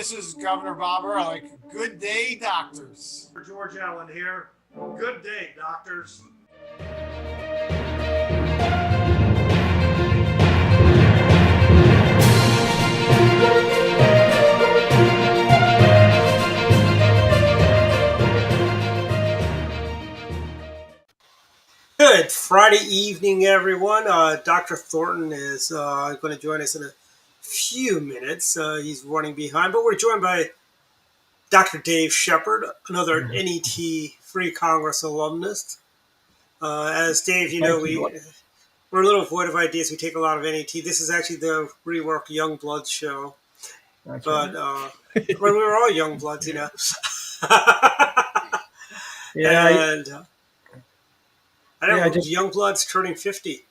this is Governor Bobber. Like, good day, doctors. George Allen here. Good day, doctors. Good Friday evening, everyone. Dr. Thornton is going to join us in a few minutes. He's running behind, but we're joined by Dr. Dave Shepard, another NET Free Congress alumnus. As Dave, you know, we're a little void of ideas. We take a lot of NET. This is actually the Rework Young Blood show. That's but right. when we were all young bloods, you know. Yeah, I don't know, young bloods turning 50.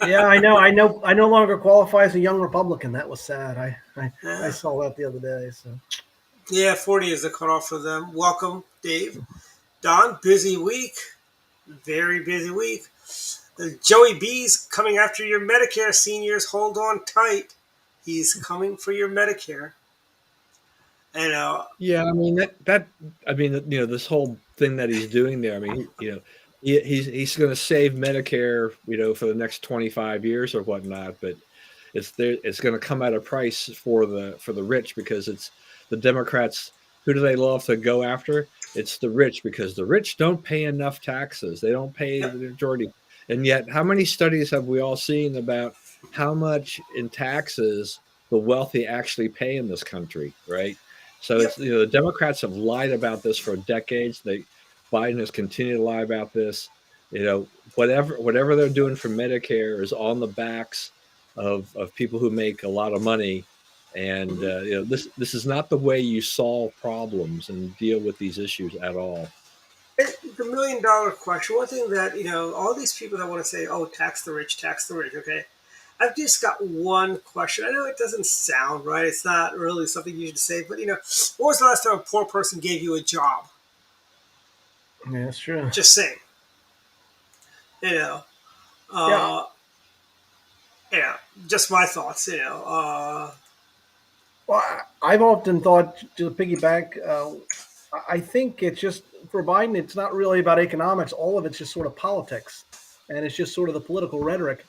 Yeah, I know. I no longer qualify as a young Republican. That was sad. I saw that the other day. So yeah, 40 is the cutoff for them. Welcome, Dave. Don, busy week. Very busy week. Joey B's coming after your Medicare seniors. Hold on tight. He's coming for your Medicare. And yeah, I mean this whole thing that he's doing there. I mean, he's going to save Medicare, for the next 25 years or whatnot, but it's going to come at a price for the rich, because it's the Democrats. Who do they love to go after? It's the rich, because the rich don't pay enough taxes. They don't pay the majority. And yet, how many studies have we all seen about how much in taxes the wealthy actually pay in this country, right? So it's, the Democrats have lied about this for decades. Biden has continued to lie about this. Whatever they're doing for Medicare is on the backs of people who make a lot of money. And this is not the way you solve problems and deal with these issues at all. The million-dollar question, one thing that, all these people that want to say, oh, tax the rich, okay? I've just got one question. I know it doesn't sound right. It's not really something you should say, but, what was the last time a poor person gave you a job? Yeah, that's true. Just saying. Just my thoughts, Well, I've often thought, to piggyback, I think it's just, for Biden, it's not really about economics. All of it's just sort of politics, and it's just sort of the political rhetoric.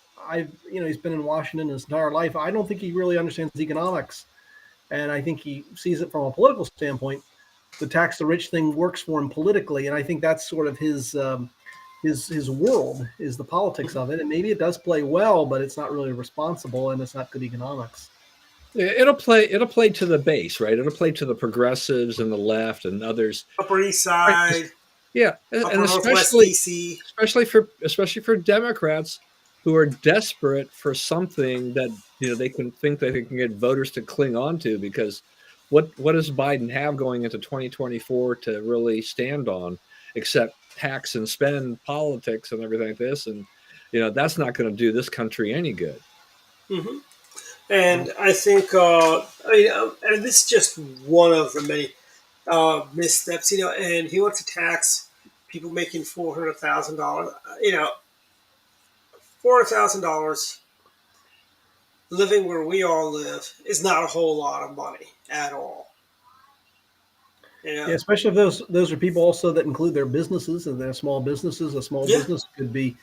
He's been in Washington his entire life. I don't think he really understands economics, and I think he sees it from a political standpoint. The tax the rich thing works for him politically, and I think that's sort of his world, is the politics of it. And maybe it does play well, but it's not really responsible, and it's not good economics. Yeah, it'll play to the base, right? It'll play to the progressives and the left and others. Upper East Side. Right. Yeah, and especially for Democrats who are desperate for something that they can get voters to cling on to, because what does Biden have going into 2024 to really stand on, except tax and spend politics and everything like this? And that's not going to do this country any good. Mm-hmm. And I think, and this is just one of the many missteps, and he wants to tax people making $400,000. $400,000 living where we all live is not a whole lot of money at all. Yeah, especially if those are people also that include their businesses and their small businesses. A small business could be,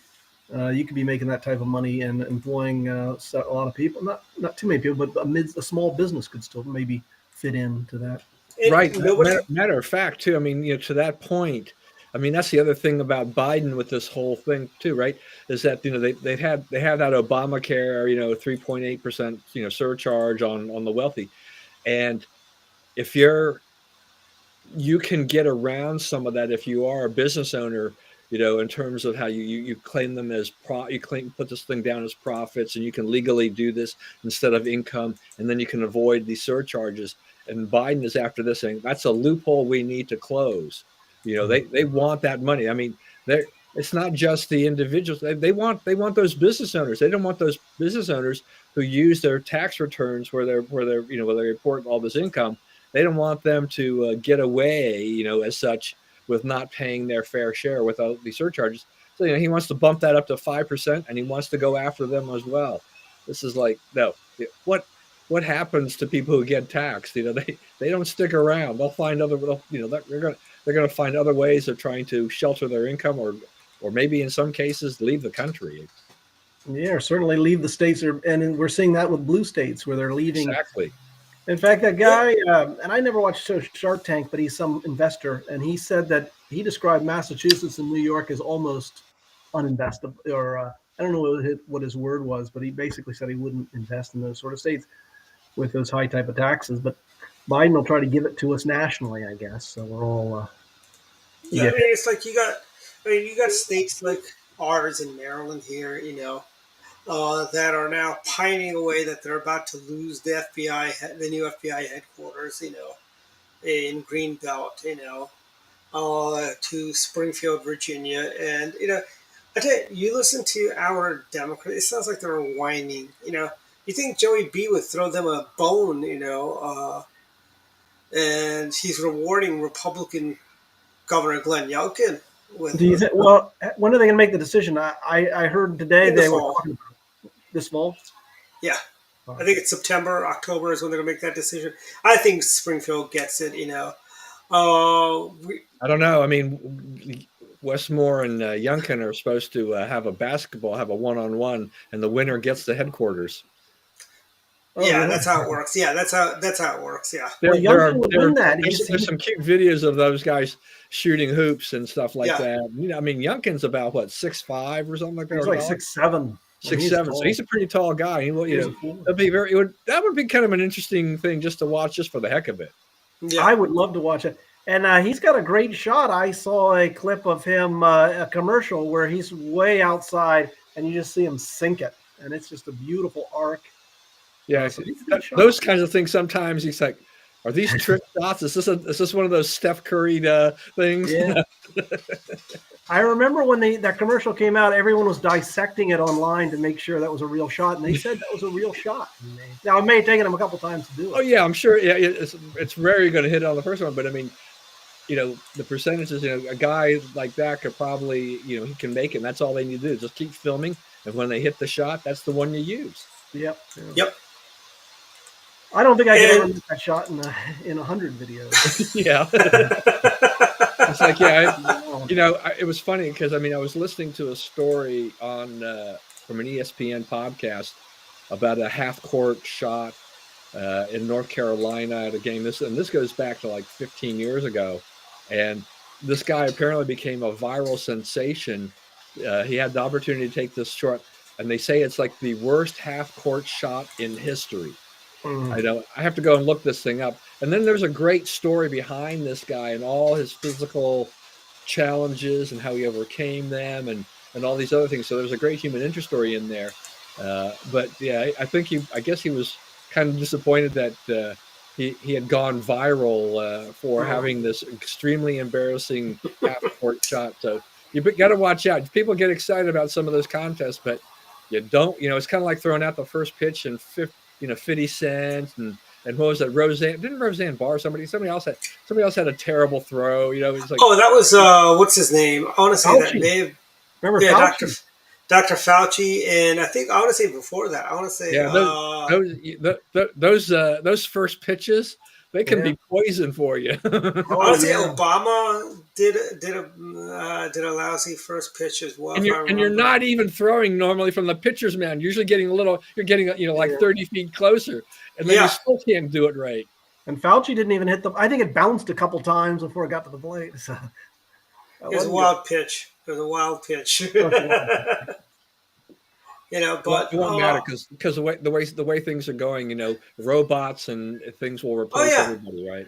you could be making that type of money and employing a lot of people. Not too many people, but a small business could still maybe fit into that. Right. Matter of fact, too. I mean, to that point, I mean, that's the other thing about Biden with this whole thing too, right? Is that they have that Obamacare, 3.8% surcharge on the wealthy, and if you can get around some of that if you are a business owner, in terms of how you claim them as put this thing down as profits, and you can legally do this instead of income, and then you can avoid these surcharges. And Biden is after this saying that's a loophole we need to close. They want that money. I mean, it's not just the individuals. They want those business owners. They don't want those business owners who use their tax returns where they report all this income. They don't want them to get away, as such, with not paying their fair share without the surcharges. So he wants to bump that up to 5%, and he wants to go after them as well. This is like, no. What what happens to people who get taxed? They don't stick around. They'll find other, they're going to find other ways of trying to shelter their income, or maybe in some cases leave the country. Yeah, or certainly leave the states, and we're seeing that with blue states where they're leaving. Exactly. In fact, that guy, and I never watched Shark Tank, but he's some investor, and he said that he described Massachusetts and New York as almost uninvestable, or I don't know what his word was, but he basically said he wouldn't invest in those sort of states with those high type of taxes. But Biden will try to give it to us nationally, I guess. So we're all. Yeah, I mean, it's like you got states like ours in Maryland here, that are now pining away that they're about to lose the FBI, the new FBI headquarters, in Greenbelt, to Springfield, Virginia, and I tell you listen to our Democrats. It sounds like they're whining. You think Joey B would throw them a bone, and he's rewarding Republican Governor Glenn Youngkin with. Do you think? Well, when are they going to make the decision? I heard today In the they were fall. talking about this fall. Yeah, I think it's September, October is when they're gonna make that decision. I think Springfield gets it. I don't know. I mean, Westmore and Youngkin are supposed to have a one-on-one, and the winner gets the headquarters. Oh, yeah, really? that's how it works. Yeah, that's how it works. Yeah. Well, Youngkin would win that. There's some cute videos of those guys shooting hoops and stuff like Yeah. that. I mean, Youngkin's about what, 6'5" or something like that. He's like 6'7". 6'7". So he's a pretty tall guy. That would be kind of an interesting thing just to watch, just for the heck of it. Yeah. I would love to watch it. And he's got a great shot. I saw a clip of him, a commercial where he's way outside, and you just see him sink it, and it's just a beautiful arc. Yeah, So he's a good shot. those kinds of things. Sometimes he's like, "Are these trick shots? Is this one of those Steph Curry things?" Yeah. I remember when that commercial came out, everyone was dissecting it online to make sure that was a real shot, and they said that was a real shot. Now, it may have taken him a couple times to do it. Oh yeah, I'm sure. Yeah, it's rarely going to hit on the first one, but I mean, the percentages. A guy like that could probably, he can make it. And that's all they need to do. Just keep filming, and when they hit the shot, that's the one you use. Yep. Yep. I don't think I could ever make that shot in 100 videos. Yeah. It's like, it was funny because I was listening to a story from an ESPN podcast about a half-court shot in North Carolina at a game. This goes back to like 15 years ago, and this guy apparently became a viral sensation. He had the opportunity to take this shot, and they say it's like the worst half-court shot in history. I have to go and look this thing up. And then there's a great story behind this guy and all his physical challenges and how he overcame them and all these other things. So there's a great human interest story in there. But yeah, I guess he was kind of disappointed that he had gone viral for having this extremely embarrassing half-court shot. So you got to watch out. People get excited about some of those contests, but you don't. It's kind of like throwing out the first pitch in 50 Cent and what was that? Roseanne Barr? Somebody else had a terrible throw. It's like, oh, that was what's his name? I want to say Fauci. that name. Remember Fauci? Dr. Fauci, and I think I want to say before that. I want to say those first pitches, they can be poison for you. I want to say Obama did a lousy first pitch as well. And you're not even throwing normally from the pitcher's mound. You're usually getting like 30 feet closer, and then you still can't do it right. And Fauci didn't even hit I think it bounced a couple times before it got to the plate. So it was a wild pitch. But it won't matter because the way things are going, robots and things will replace everybody, right?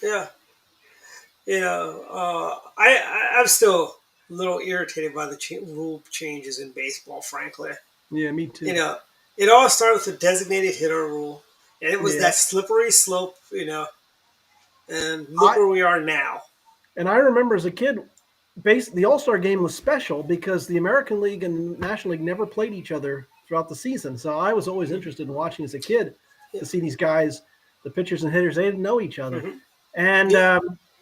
Yeah. I'm still a little irritated by the rule changes in baseball, frankly. Yeah, me too. It all started with the designated hitter rule, and it was that slippery slope, and look where we are now. And I remember as a kid, the All-Star game was special because the American League and National League never played each other throughout the season. So I was always interested in watching as a kid to see these guys, the pitchers and hitters, they didn't know each other. Mm-hmm. And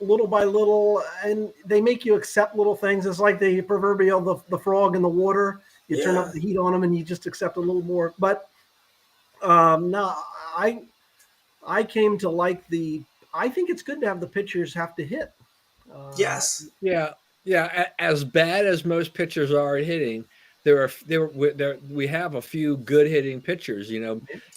little by little, and they make you accept little things. It's like the proverbial the frog in the water. You turn up the heat on them and you just accept a little more. But No, I I came to like the. I think it's good to have the pitchers have to hit. Uh, Yes. Yeah, yeah. As bad as most pitchers are at hitting, we have a few good hitting pitchers.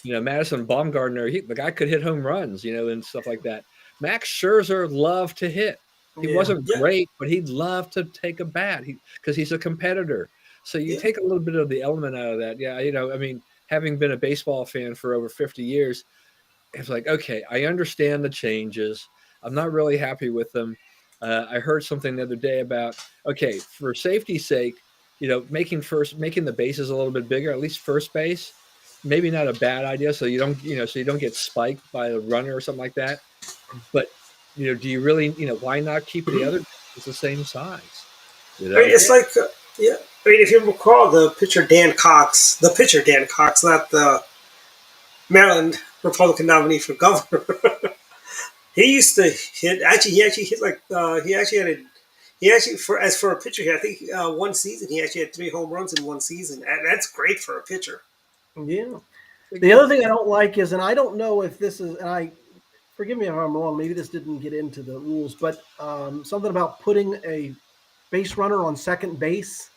Madison Baumgartner, the guy could hit home runs, and stuff like that. Max Scherzer loved to hit. He yeah, wasn't Yeah. great, but he'd love to take a bat because he's a competitor. So you Yeah. take a little bit of the element out of that. Yeah, I mean, having been a baseball fan for over 50 years, it's like, okay, I understand the changes. I'm not really happy with them. I heard something the other day about, okay, for safety's sake, making the bases a little bit bigger, at least first base, maybe not a bad idea. So you don't get spiked by the runner or something like that. But do you really, why not keep the other bases the same size? I mean, it's like, yeah. I mean, if you recall the pitcher Dan Cox, not the Maryland Republican nominee for governor. He used to hit. Actually, he actually hit like he actually had a. He actually for a pitcher, I think one season he actually had 3 home runs in one season. And that's great for a pitcher. yeah. The other thing I don't like is, and I don't know if this is, and I forgive me if I'm wrong. Maybe this didn't get into the rules, but something about putting a base runner on second base.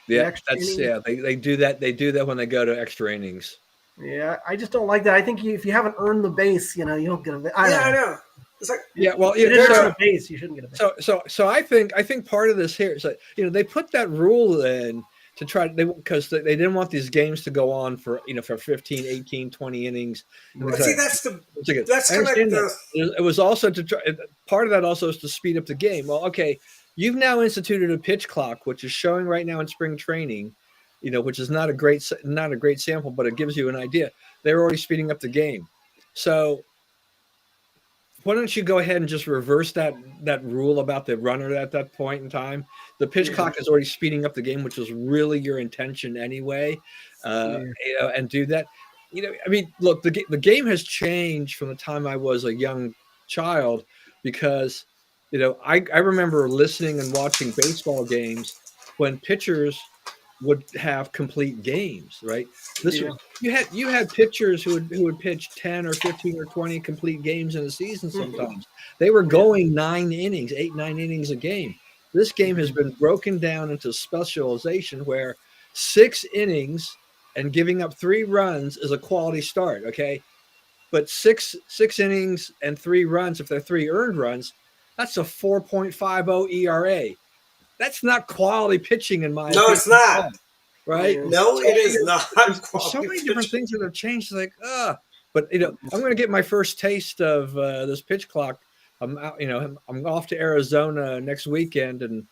The Yeah, extra that's inning. yeah. They do that. They do that when they go to extra innings. Yeah, I just don't like that. I think if you haven't earned the base, you don't get a. I Yeah, I don't know. know. It's like Yeah, well, If you didn't earn a base, you shouldn't get a base. So I think part of this here is that they put that rule in to try because they didn't want these games to go on for 15, 18, 20 innings. And But see, that's the that's I kind of like understand the that. It was also to try. Part of that also is to speed up the game. Well, okay, you've now instituted a pitch clock, which is showing right now in spring training, which is not a great sample, but it gives you an idea. They're already speeding up the game. So why don't you go ahead and just reverse that rule about the runner at that point in time? The pitch yeah. clock is already speeding up the game, which was really your intention anyway. Yeah. And do that. I mean, look, the game has changed from the time I was a young child because I remember listening and watching baseball games when pitchers would have complete games, right? This Yeah. you had pitchers who would pitch 10 or 15 or 20 complete games in a season Mhm. sometimes. They were Yeah. going 9 innings, 8, 9 innings a game. This game has been broken down into specialization where 6 innings and giving up 3 runs is a quality start, okay? But six innings and 3 runs, if they're 3 earned runs, that's a 4.50 ERA. That's not quality pitching in my No, opinion, it's not. right? Yeah. No, So it is not there's so quality many different pitching. things that have changed. Like, but I'm going to get my first taste of this pitch clock. I'm out, I'm off to Arizona next weekend, and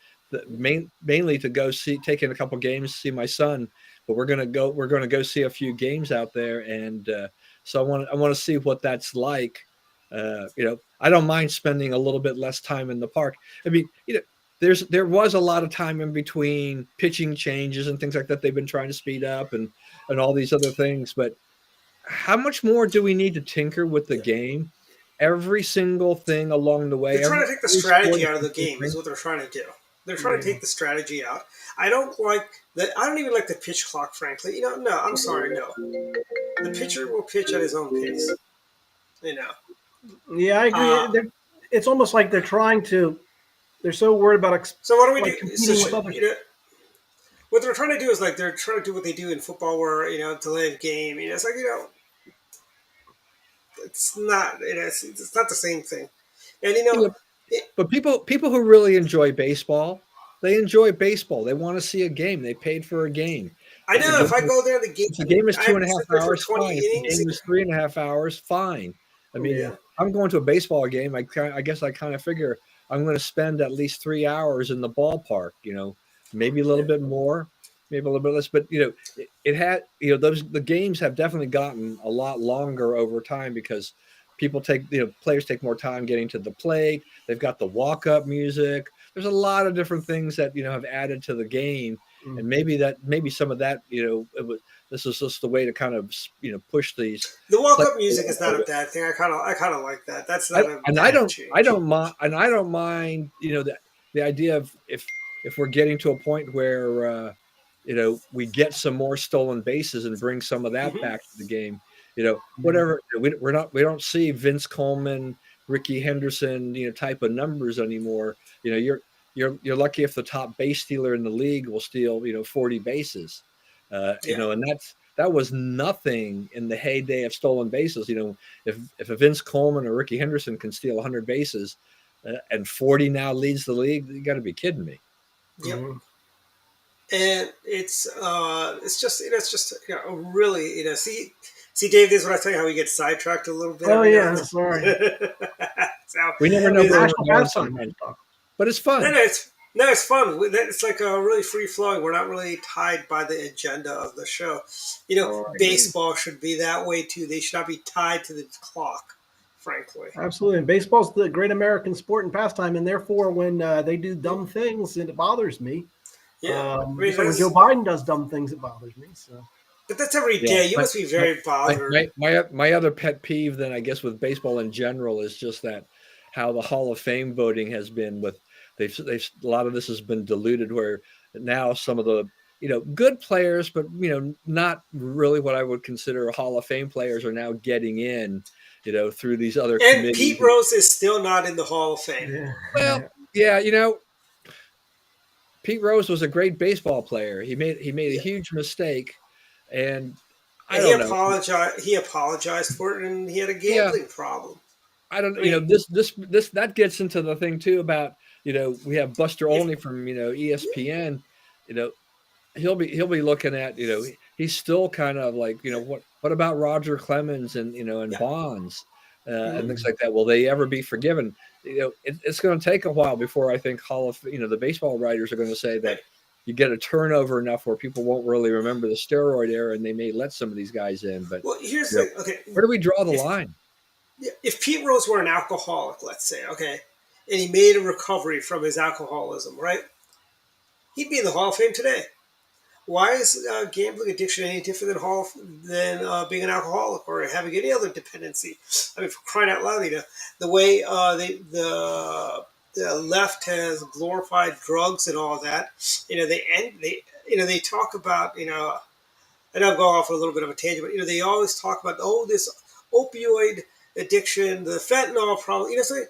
mainly to go taking a couple games to see my son. But We're going to go see a few games out there, and so I want to see what that's like. I don't mind spending a little bit less time in the park. I mean, there was a lot of time in between pitching changes and things like that. They've been trying to speed up and all these other things, but how much more do we need to tinker with the game? Every single thing along the way, They're trying every to take the sport strategy is out of the game. Is different. what they're trying to do. They're trying to Yeah. take the strategy out. I don't like that. I don't even like the pitch clock, frankly. No, I'm sorry, no. The pitcher will pitch at his own pace. You know. Yeah, I agree. Uh, It's almost like they're trying to. They're so worried about so what do we like do? So competing with other. what they're trying to do is like they're trying to do what they do in football, where delay of game. It's like it's not. It's not the same thing. And You know, it, but people who really enjoy baseball, they enjoy baseball. They want to see a game. They paid for a game. I If the know game if I go there, the game. If the game is I two have and a to half sit there for hours, 20 fine. If the innings. game is 3.5 hours, fine. I mean, Yeah. I'm going to a baseball game. I guess I kind of figure I'm going to spend at least 3 hours in the ballpark. Maybe a little bit more, maybe a little bit less. But it had the games have definitely gotten a lot longer over time because players take more time getting to the plate. They've got the walk up music. There's a lot of different things that have added to the game, and maybe some of that this is just the way to kind of push these The walk players up music is a not little a bit. bad thing. I kind of like that. That's not a And bad I change. don't mind, the idea of if we're getting to a point where we get some more stolen bases and bring some of that Hmm. back to the game. Whatever. We don't see Vince Coleman, Ricky Henderson, type of numbers anymore. You're lucky if the top base stealer in the league will steal 40 bases. And that was nothing in the heyday of stolen bases. If a Vince Coleman or Ricky Henderson can steal 100 bases and 40 now leads the league, you got to be kidding me. Yep. And it's just really see Dave, this is what I tell you, how we get sidetracked a little bit. Oh yeah, sorry. We never know where we're going sometimes, but it's fun. It's fun. It's like really free flowing. We're not really tied by the agenda of the show. Baseball should be that way too. They should not be tied to the clock, frankly. Absolutely. And baseball's the great American sport and pastime, and therefore when they do dumb things, it bothers me. Yeah. So when Joe Biden does dumb things, it bothers me. So. But that's every day. You must be very bothered. My other pet peeve, then, I guess, with baseball in general is just that how the Hall of Fame voting has been with they've a lot of this has been diluted, where now some of the good players, but not really what I would consider Hall of Fame players, are now getting in through these other committees. And Pete Rose is still not in the Hall of Fame. Yeah. Well, yeah, Pete Rose was a great baseball player. He made a huge mistake, and he apologized for it, and he had a gambling problem. I don't this that gets into the thing too about we have Buster Olney from ESPN. He'll be looking at he's still kind of like what about Roger Clemens and and Bonds and things like that. Will they ever be forgiven? It's going to take a while before I think the baseball writers are going to say that you get a turnover enough where people won't really remember the steroid era, and they may let some of these guys in. But here's the thing. Okay, where do we draw the line? If Pete Rose were an alcoholic, let's say, okay, and he made a recovery from his alcoholism, right? He'd be in the Hall of Fame today. Why is gambling addiction any different than being an alcoholic or having any other dependency? I mean, for crying out loud, the way the left has glorified drugs and all that, they talk about, and I'll go off a little bit of a tangent, but they always talk about this opioid addiction, the fentanyl problem. So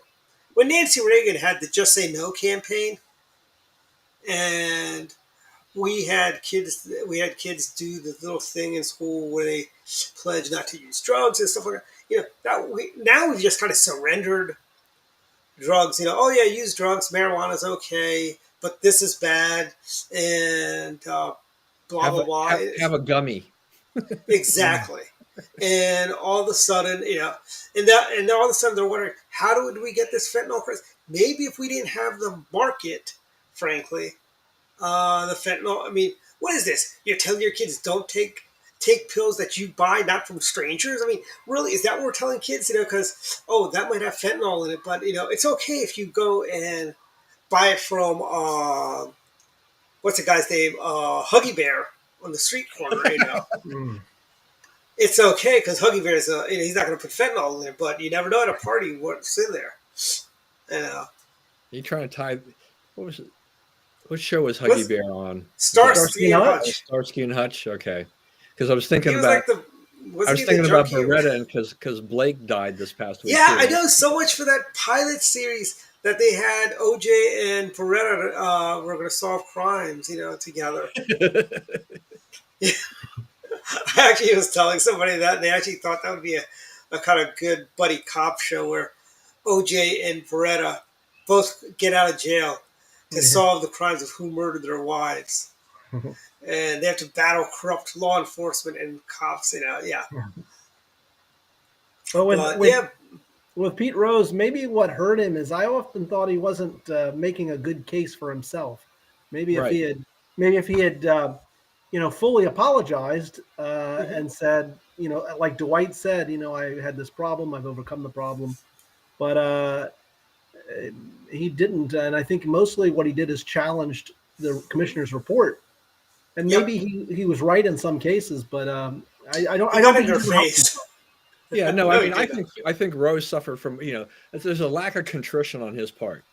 when Nancy Reagan had the Just Say No campaign, and we had kids do the little thing in school where they pledge not to use drugs and stuff like that. Now we've just kind of surrendered drugs. Use drugs, marijuana's okay, but this is bad, and blah blah blah. Have a gummy. Exactly. And all of a sudden, and all of a sudden they're wondering, how do we get this fentanyl crisis? Maybe if we didn't have the market, frankly, the fentanyl. I mean, what is this? You're telling your kids don't take pills that you buy not from strangers? I mean, really, is that what we're telling kids? Because that might have fentanyl in it, but it's okay if you go and buy it from what's the guy's name? Huggy Bear on the street corner. It's okay because Huggy Bear is he's not going to put fentanyl in there, but you never know at a party what's in there. You trying to tie? What was it? What show was Huggy Bear on? Starsky and Hutch. Starsky and Hutch. Okay, because I was thinking about. Beretta, because Blake died this past week. Yeah, I know so much for that pilot series that they had. OJ and Beretta were going to solve crimes, together. I actually was telling somebody that, and they actually thought that would be a kind of good buddy cop show where OJ and Beretta both get out of jail to solve the crimes of who murdered their wives. And they have to battle corrupt law enforcement and cops, Well, with Pete Rose, maybe what hurt him is I often thought he wasn't making a good case for himself. Maybe if he had fully apologized and said, like Dwight said, I had this problem, I've overcome the problem, but he didn't. And I think mostly what he did is challenged the commissioner's report. And maybe he was right in some cases, but I don't think your face. Yeah, no, I mean, I think Rose suffered from, there's a lack of contrition on his part,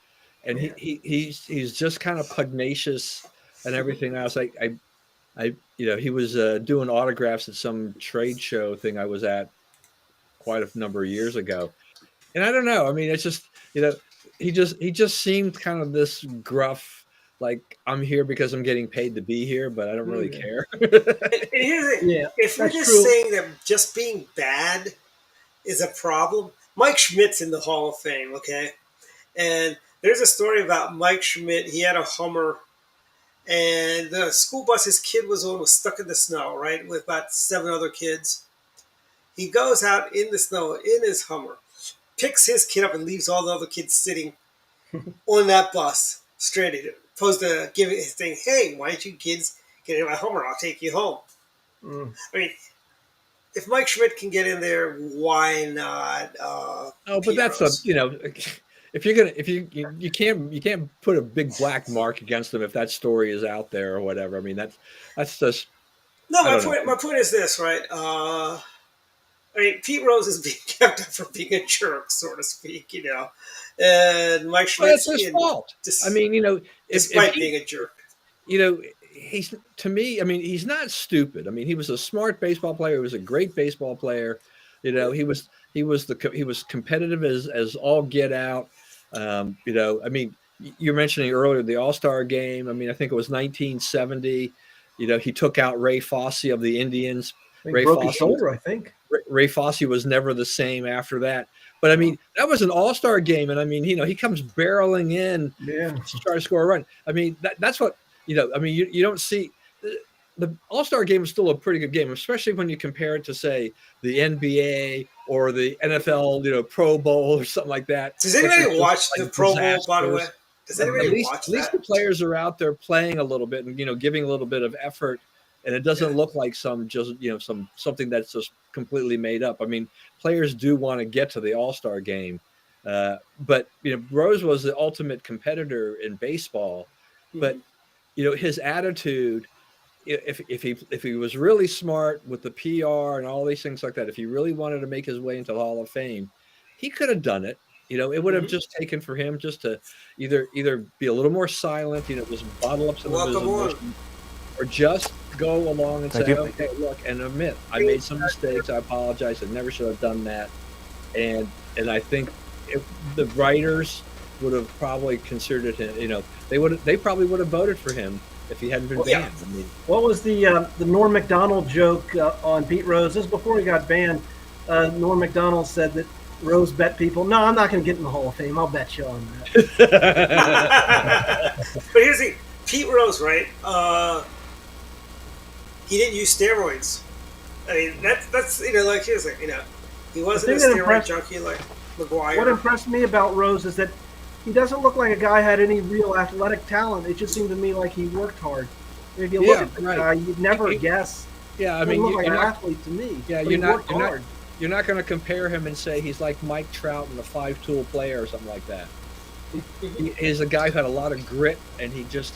and he's just kind of pugnacious and everything else. He was doing autographs at some trade show thing I was at quite a number of years ago. And I don't know. I mean, it's just, you know, he just seemed kind of this gruff, like I'm here because I'm getting paid to be here, but I don't really care. And here's the thing. Yeah, If we're that's just true. saying that just being bad is a problem, Mike Schmidt's in the Hall of Fame, okay? And there's a story about Mike Schmidt. He had a Hummer, and the school bus his kid was on was stuck in the snow, right, with about 7 other kids. He goes out in the snow in his Hummer, picks his kid up, and leaves all the other kids sitting on that bus, stranded. Opposed to giving his thing, hey, why don't you kids get in my Hummer? I'll take you home. Mm. I mean, if Mike Schmidt can get in there, why not? Oh, but Pete that's Rose? if you're gonna, if you can't put a big black mark against them if that story is out there or whatever. I mean, that's just, No, I don't know. my point is this, right? I mean, Pete Rose is being kept up for being a jerk, so to speak, and Mike Well, it's Schmidt's his fault. I mean, despite if being a jerk. he's, to me, I mean, he's not stupid. I mean, he was a smart baseball player. He was a great baseball player. He was competitive as all get out. I mean, you're mentioning earlier the All-Star game. I mean, I think it was 1970. He took out Ray Fosse of the Indians. He broke his shoulder, I think. Ray Fosse was never the same after that. But I mean, that was an all-star game. And I mean, he comes barreling in to try to score a run. I mean, that's what, I mean, you don't see the all-star game is still a pretty good game, especially when you compare it to, say, the NBA or the NFL, Pro Bowl or something like that. Does anybody watch the Pro Bowl, by the way? Does anybody watch that? At least the players are out there playing a little bit and, giving a little bit of effort. And it doesn't look like something that's just completely made up. I mean, players do want to get to the All-Star game, but Rose was the ultimate competitor in baseball. But his attitude, if he was really smart with the PR and all these things like that, if he really wanted to make his way into the Hall of Fame, he could have done it. It would have just taken for him just to either be a little more silent, just bottle up some of his emotions, or just go along and say, okay, look, and admit, I made some mistakes. I apologize. I never should have done that. And I think if the writers would have probably considered him, they probably would have voted for him if he hadn't been banned. Yeah. I mean, What was the Norm Macdonald joke on Pete Rose? This was before he got banned. Norm Macdonald said that Rose bet people, no, I'm not going to get in the Hall of Fame. I'll bet you on that. But here's the Pete Rose, right? He didn't use steroids. I mean, that's like here's the he wasn't a steroid junkie like McGuire. What impressed me about Rose is that he doesn't look like a guy had any real athletic talent. It just seemed to me like he worked hard. If you look at the guy, you'd never guess. Yeah, I he mean, looked like an athlete to me. Yeah, you're not going to compare him and say he's like Mike Trout and a 5-tool player or something like that. He's a guy who had a lot of grit, and he just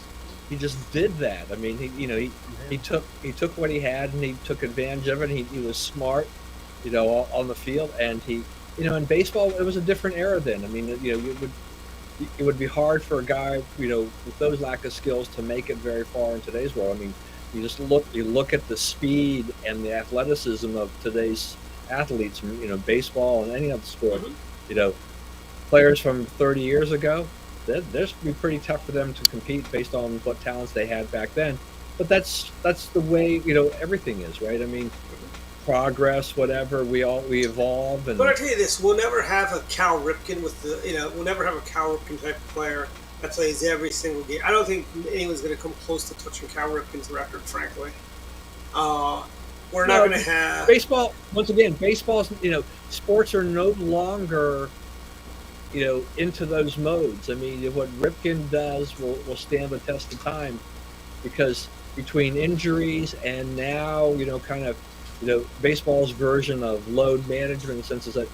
did that. I mean, he took what he had and he took advantage of it. He was smart, on the field, and in baseball it was a different era then. I mean, it would be hard for a guy, with those lack of skills to make it very far in today's world. I mean, you look at the speed and the athleticism of today's athletes, baseball and any other sport. Players from 30 years ago, there's be pretty tough for them to compete based on what talents they had back then. But that's the way everything is, right? I mean, progress, whatever, we evolve. And but I tell you this, we'll never have a Cal Ripken we'll never have a Cal Ripken type of player that plays every single game. I don't think anyone's going to come close to touching Cal Ripken's record, frankly. We're not going to have baseball. Once again, baseball's sports are no longer into those modes. I mean, what Ripken does will stand the test of time, because between injuries and now baseball's version of load management, in the sense is that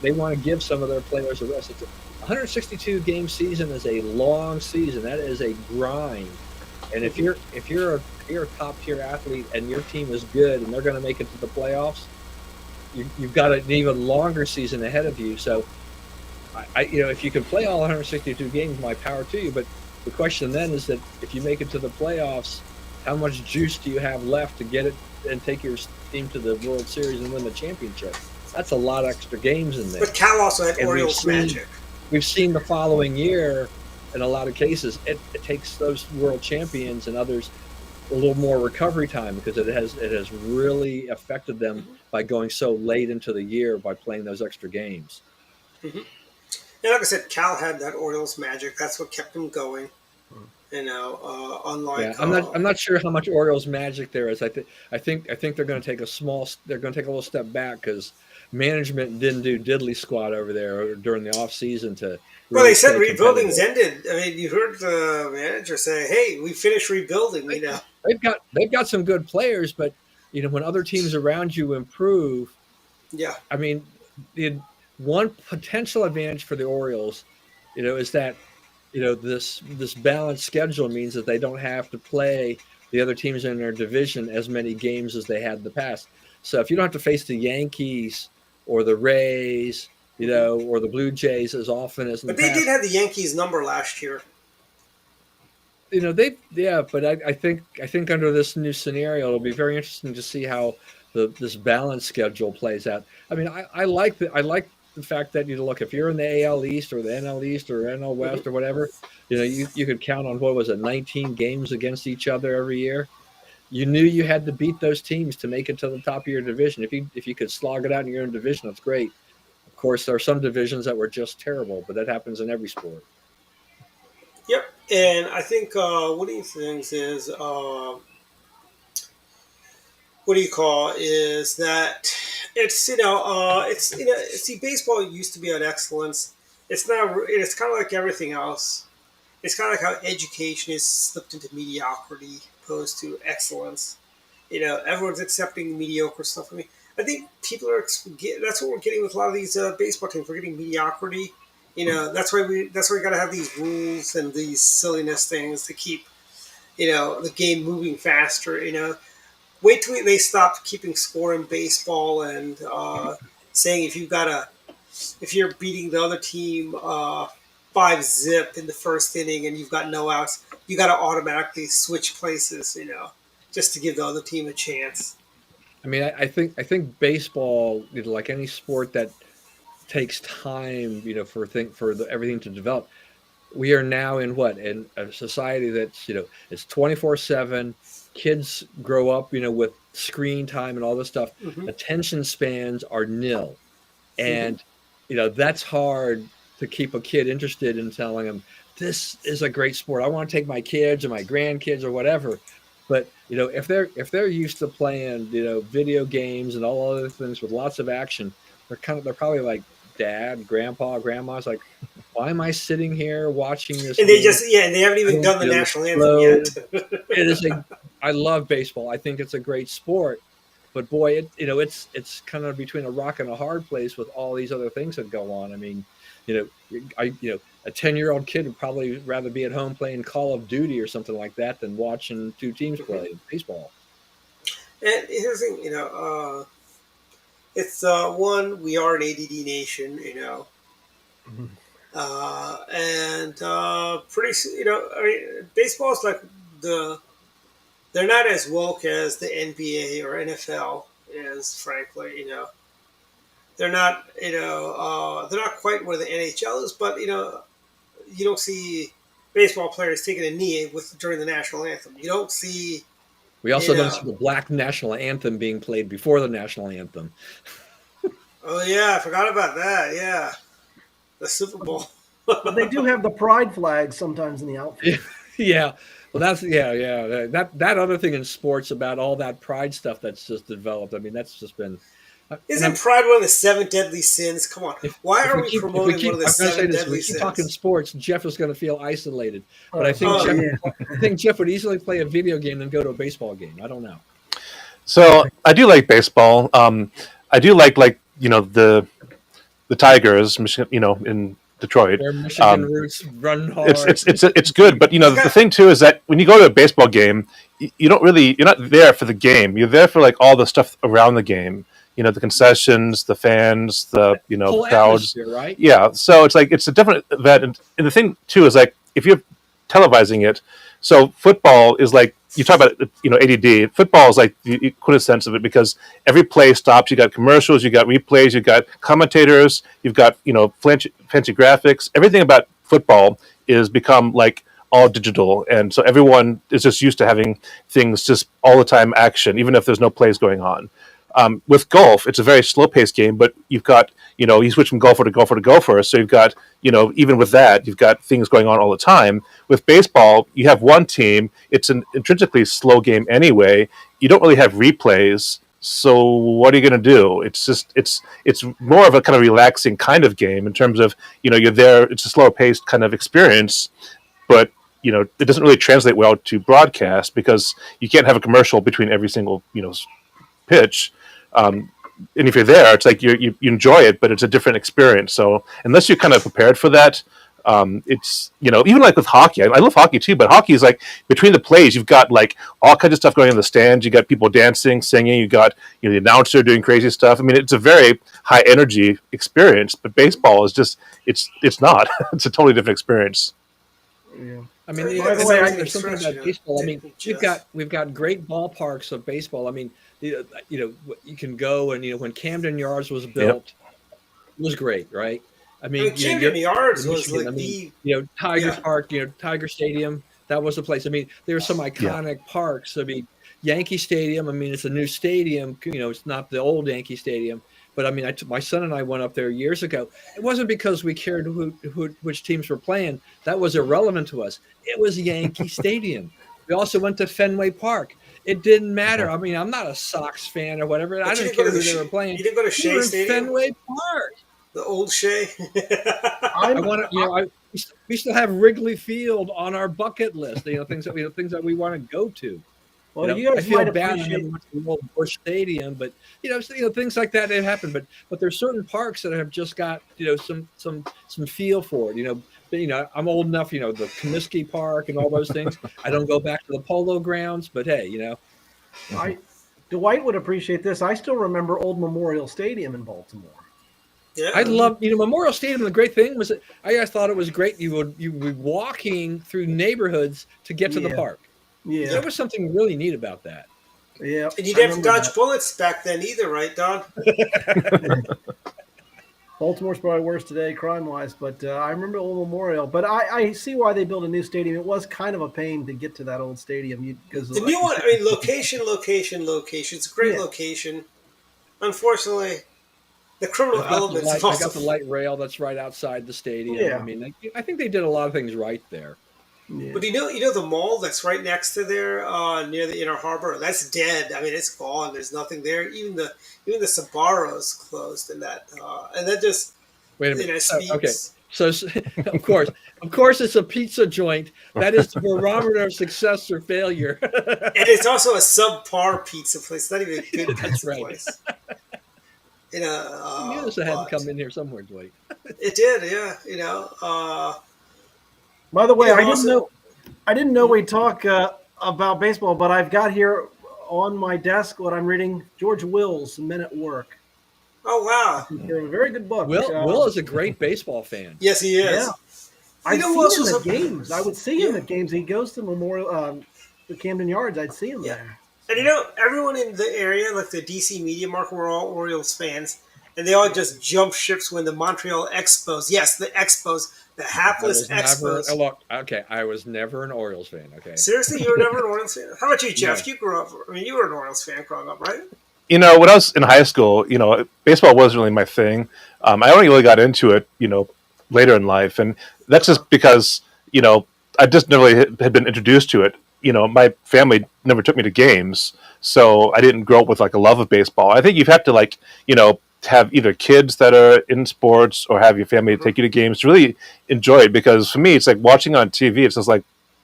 they want to give some of their players a rest. It's a 162 game season is a long season. That is a grind. And if you're a top tier athlete and your team is good and they're going to make it to the playoffs, you've got an even longer season ahead of you. So, if you can play all 162 games, my power to you. But the question then is that if you make it to the playoffs, how much juice do you have left to get it and take your team to the World Series and win the championship? that's a lot of extra games in there. But Cal also had And Orioles magic. We've seen the following year, in a lot of cases, it takes those world champions and others a little more recovery time because it has really affected them by going so late into the year by playing those extra games. Mm-hmm. And like I said, Cal had that Orioles magic. That's what kept him going. You know, unlike I'm not sure how much Orioles magic there is. I think they're going to take they're going to take a little step back because management didn't do diddly squat over there during the off season to. Well, they said rebuilding's ended. I mean, you heard the manager say, "Hey, we finished rebuilding." You know, they've got some good players, but you know when other teams around you improve, yeah. I mean, the one potential advantage for the Orioles, you know, is that you know this balanced schedule means that they don't have to play the other teams in their division as many games as they had in the past. So if you don't have to face the Yankees or the Rays, you know, or the Blue Jays as often as in the past. But they did have the Yankees number last year. You know, but I think under this new scenario, it'll be very interesting to see how this balanced schedule plays out. I mean, I like the fact that, you know, look, if you're in the AL East or the NL East or NL West or whatever, you know, you could count on, what was it, 19 games against each other every year. You knew you had to beat those teams to make it to the top of your division. If you could slog it out in your own division, that's great. Of course, there are some divisions that were just terrible, but that happens in every sport. Yep, and I think one of these things is is that see, baseball used to be on excellence. It's now, it's kind of like everything else. It's kind of like how education is slipped into mediocrity opposed to excellence. You know, everyone's accepting mediocre stuff. I mean, I think people are. That's what we're getting with a lot of these baseball teams. We're getting mediocrity. You know, that's why we got to have these rules and these silliness things to keep, you know, the game moving faster. You know, wait till they stop keeping score in baseball and saying if you're beating the other team 5-0 in the first inning and you've got no outs, you got to automatically switch places. You know, just to give the other team a chance. I mean, I think baseball, you know, like any sport that takes time, you know, for everything to develop. We are now in a society that's, you know, it's 24/7. Kids grow up, you know, with screen time and all this stuff. Mm-hmm. Attention spans are nil, and you know that's hard to keep a kid interested in telling them this is a great sport. I want to take my kids or my grandkids or whatever. But you know, if they're used to playing, you know, video games and all other things with lots of action, they're probably like, Dad, Grandpa, Grandma's like, why am I sitting here watching this? And they haven't even done the national anthem yet. I love baseball. I think it's a great sport, but boy, it's kind of between a rock and a hard place with all these other things that go on. I mean, you know, a 10-year-old kid would probably rather be at home playing Call of Duty or something like that than watching two teams play baseball. And here's the thing, you know, it's we are an ADD nation, you know, and pretty, you know, I mean, baseball is like they're not as woke as the NBA or NFL is, frankly, you know. They're not, you know, they're not quite where the NHL is, but you know, you don't see baseball players taking a knee during the national anthem. You don't see. We also don't see the black national anthem being played before the national anthem. Oh yeah, I forgot about that. Yeah, the Super Bowl. But they do have the pride flag sometimes in the outfield. Yeah, well, that's that other thing in sports about all that pride stuff that's just developed. I mean, that's just been. Isn't pride one of the 7 deadly sins? Come on, why are we promoting one of the 7 deadly sins? If we keep talking sports, Jeff is going to feel isolated. But I think Jeff would easily play a video game and go to a baseball game. I don't know. So I do like baseball. I do like you know the Tigers, you know, in Detroit. Their Michigan roots run hard. It's good, but you know the thing too is that when you go to a baseball game, you're not there for the game. You're there for like all the stuff around the game. You know, the concessions, the fans, the crowds, right? Yeah, so it's like it's a different event, and the thing too is like if you're televising it, So football is like, you talk about, ADD. Football is like the quintessence of it, because every play stops. You got commercials, you got replays, you got commentators, you've got fancy graphics. Everything about football is become like all digital, and so everyone is just used to having things just all the time action, even if there's no plays going on. With golf, it's a very slow-paced game, but you've got, you switch from golfer to golfer to golfer, so you've got, even with that, you've got things going on all the time. With baseball, you have one team. It's an intrinsically slow game anyway. You don't really have replays, so what are you going to do? It's just, it's more of a kind of relaxing kind of game in terms of, you're there. It's a slower-paced kind of experience, but it doesn't really translate well to broadcast, because you can't have a commercial between every single, pitch. And if you're there, it's like you enjoy it, but it's a different experience. So unless you're kind of prepared for that, it's, even like with hockey, I love hockey too, but hockey is like, between the plays, you've got like all kinds of stuff going on in the stands. You got people dancing, singing, you got, the announcer doing crazy stuff. I mean, it's a very high energy experience, but baseball is just, it's not, it's a totally different experience. Yeah. I mean, By the way, there's something about baseball. I mean, we've got great ballparks of baseball. I mean, you can go and when Camden Yards was built, it was great, right? I mean, Camden Yards was like Tiger Park, Tiger Stadium. That was the place. I mean, there are some iconic parks. I mean, Yankee Stadium. I mean, it's a new stadium. It's not the old Yankee Stadium. But I mean, my son and I went up there years ago. It wasn't because we cared which teams were playing. That was irrelevant to us. It was Yankee Stadium. We also went to Fenway Park. It didn't matter. I mean, I'm not a Sox fan or whatever. I don't care who they were playing. You didn't go to Shea Stadium? Fenway Park. The old Shea. I want to. We still have Wrigley Field on our bucket list. Things that we want to go to. Well, I feel bad on the old Busch Stadium, but things like that happen. But there's certain parks that have just got some feel for it. I'm old enough. The Comiskey Park and all those things. I don't go back to the Polo Grounds, but hey, Dwight would appreciate this. I still remember Old Memorial Stadium in Baltimore. Yeah, I love Memorial Stadium. The great thing was that I guys thought it was great. You would be walking through neighborhoods to get to the park. Yeah, there was something really neat about that. Yeah, and you didn't have to dodge bullets back then either, right, Don? Baltimore's probably worse today, crime-wise, but I remember Old Memorial. But I see why they built a new stadium. It was kind of a pain to get to that old stadium because the new one. I mean, location. It's a great location. Unfortunately, the criminal elements. I got the light rail that's right outside the stadium. Yeah. I mean, I think they did a lot of things right there. Yeah. But the mall that's right next to there, near the Inner Harbor, that's dead. I mean, it's gone. There's nothing there. Even the Sbarro's closed, and that just wait a minute. Speaks. Okay, so of course, it's a pizza joint. That is the barometer of success or failure. And it's also a subpar pizza place. It's not even a good pizza place. You knew this had to come in here somewhere, Dwight. It did, yeah. By the way, I didn't know we'd talk about baseball, but I've got here on my desk what I'm reading: George Will's Men at Work. Oh wow, a very good book. Will is a great baseball fan. Yes, he is. Yeah. I've seen him at games. I would see him at games. He goes to Memorial, the Camden Yards. I'd see him there. And everyone in the area, like the DC media market, were all Orioles fans, and they all just jumped ships when the Montreal Expos. Yes, the Expos. The hapless Expos. I was never an Orioles fan. Okay. Seriously, you were never an Orioles fan? How about you, Jeff? No. You grew up. I mean, you were an Orioles fan growing up, right? When I was in high school, baseball wasn't really my thing. I only really got into it, later in life, and that's just because I just never really had been introduced to it. My family never took me to games, so I didn't grow up with like a love of baseball. I think you've had to have either kids that are in sports or have your family take you to games to really enjoy it, because for me it's like watching on TV, it's just like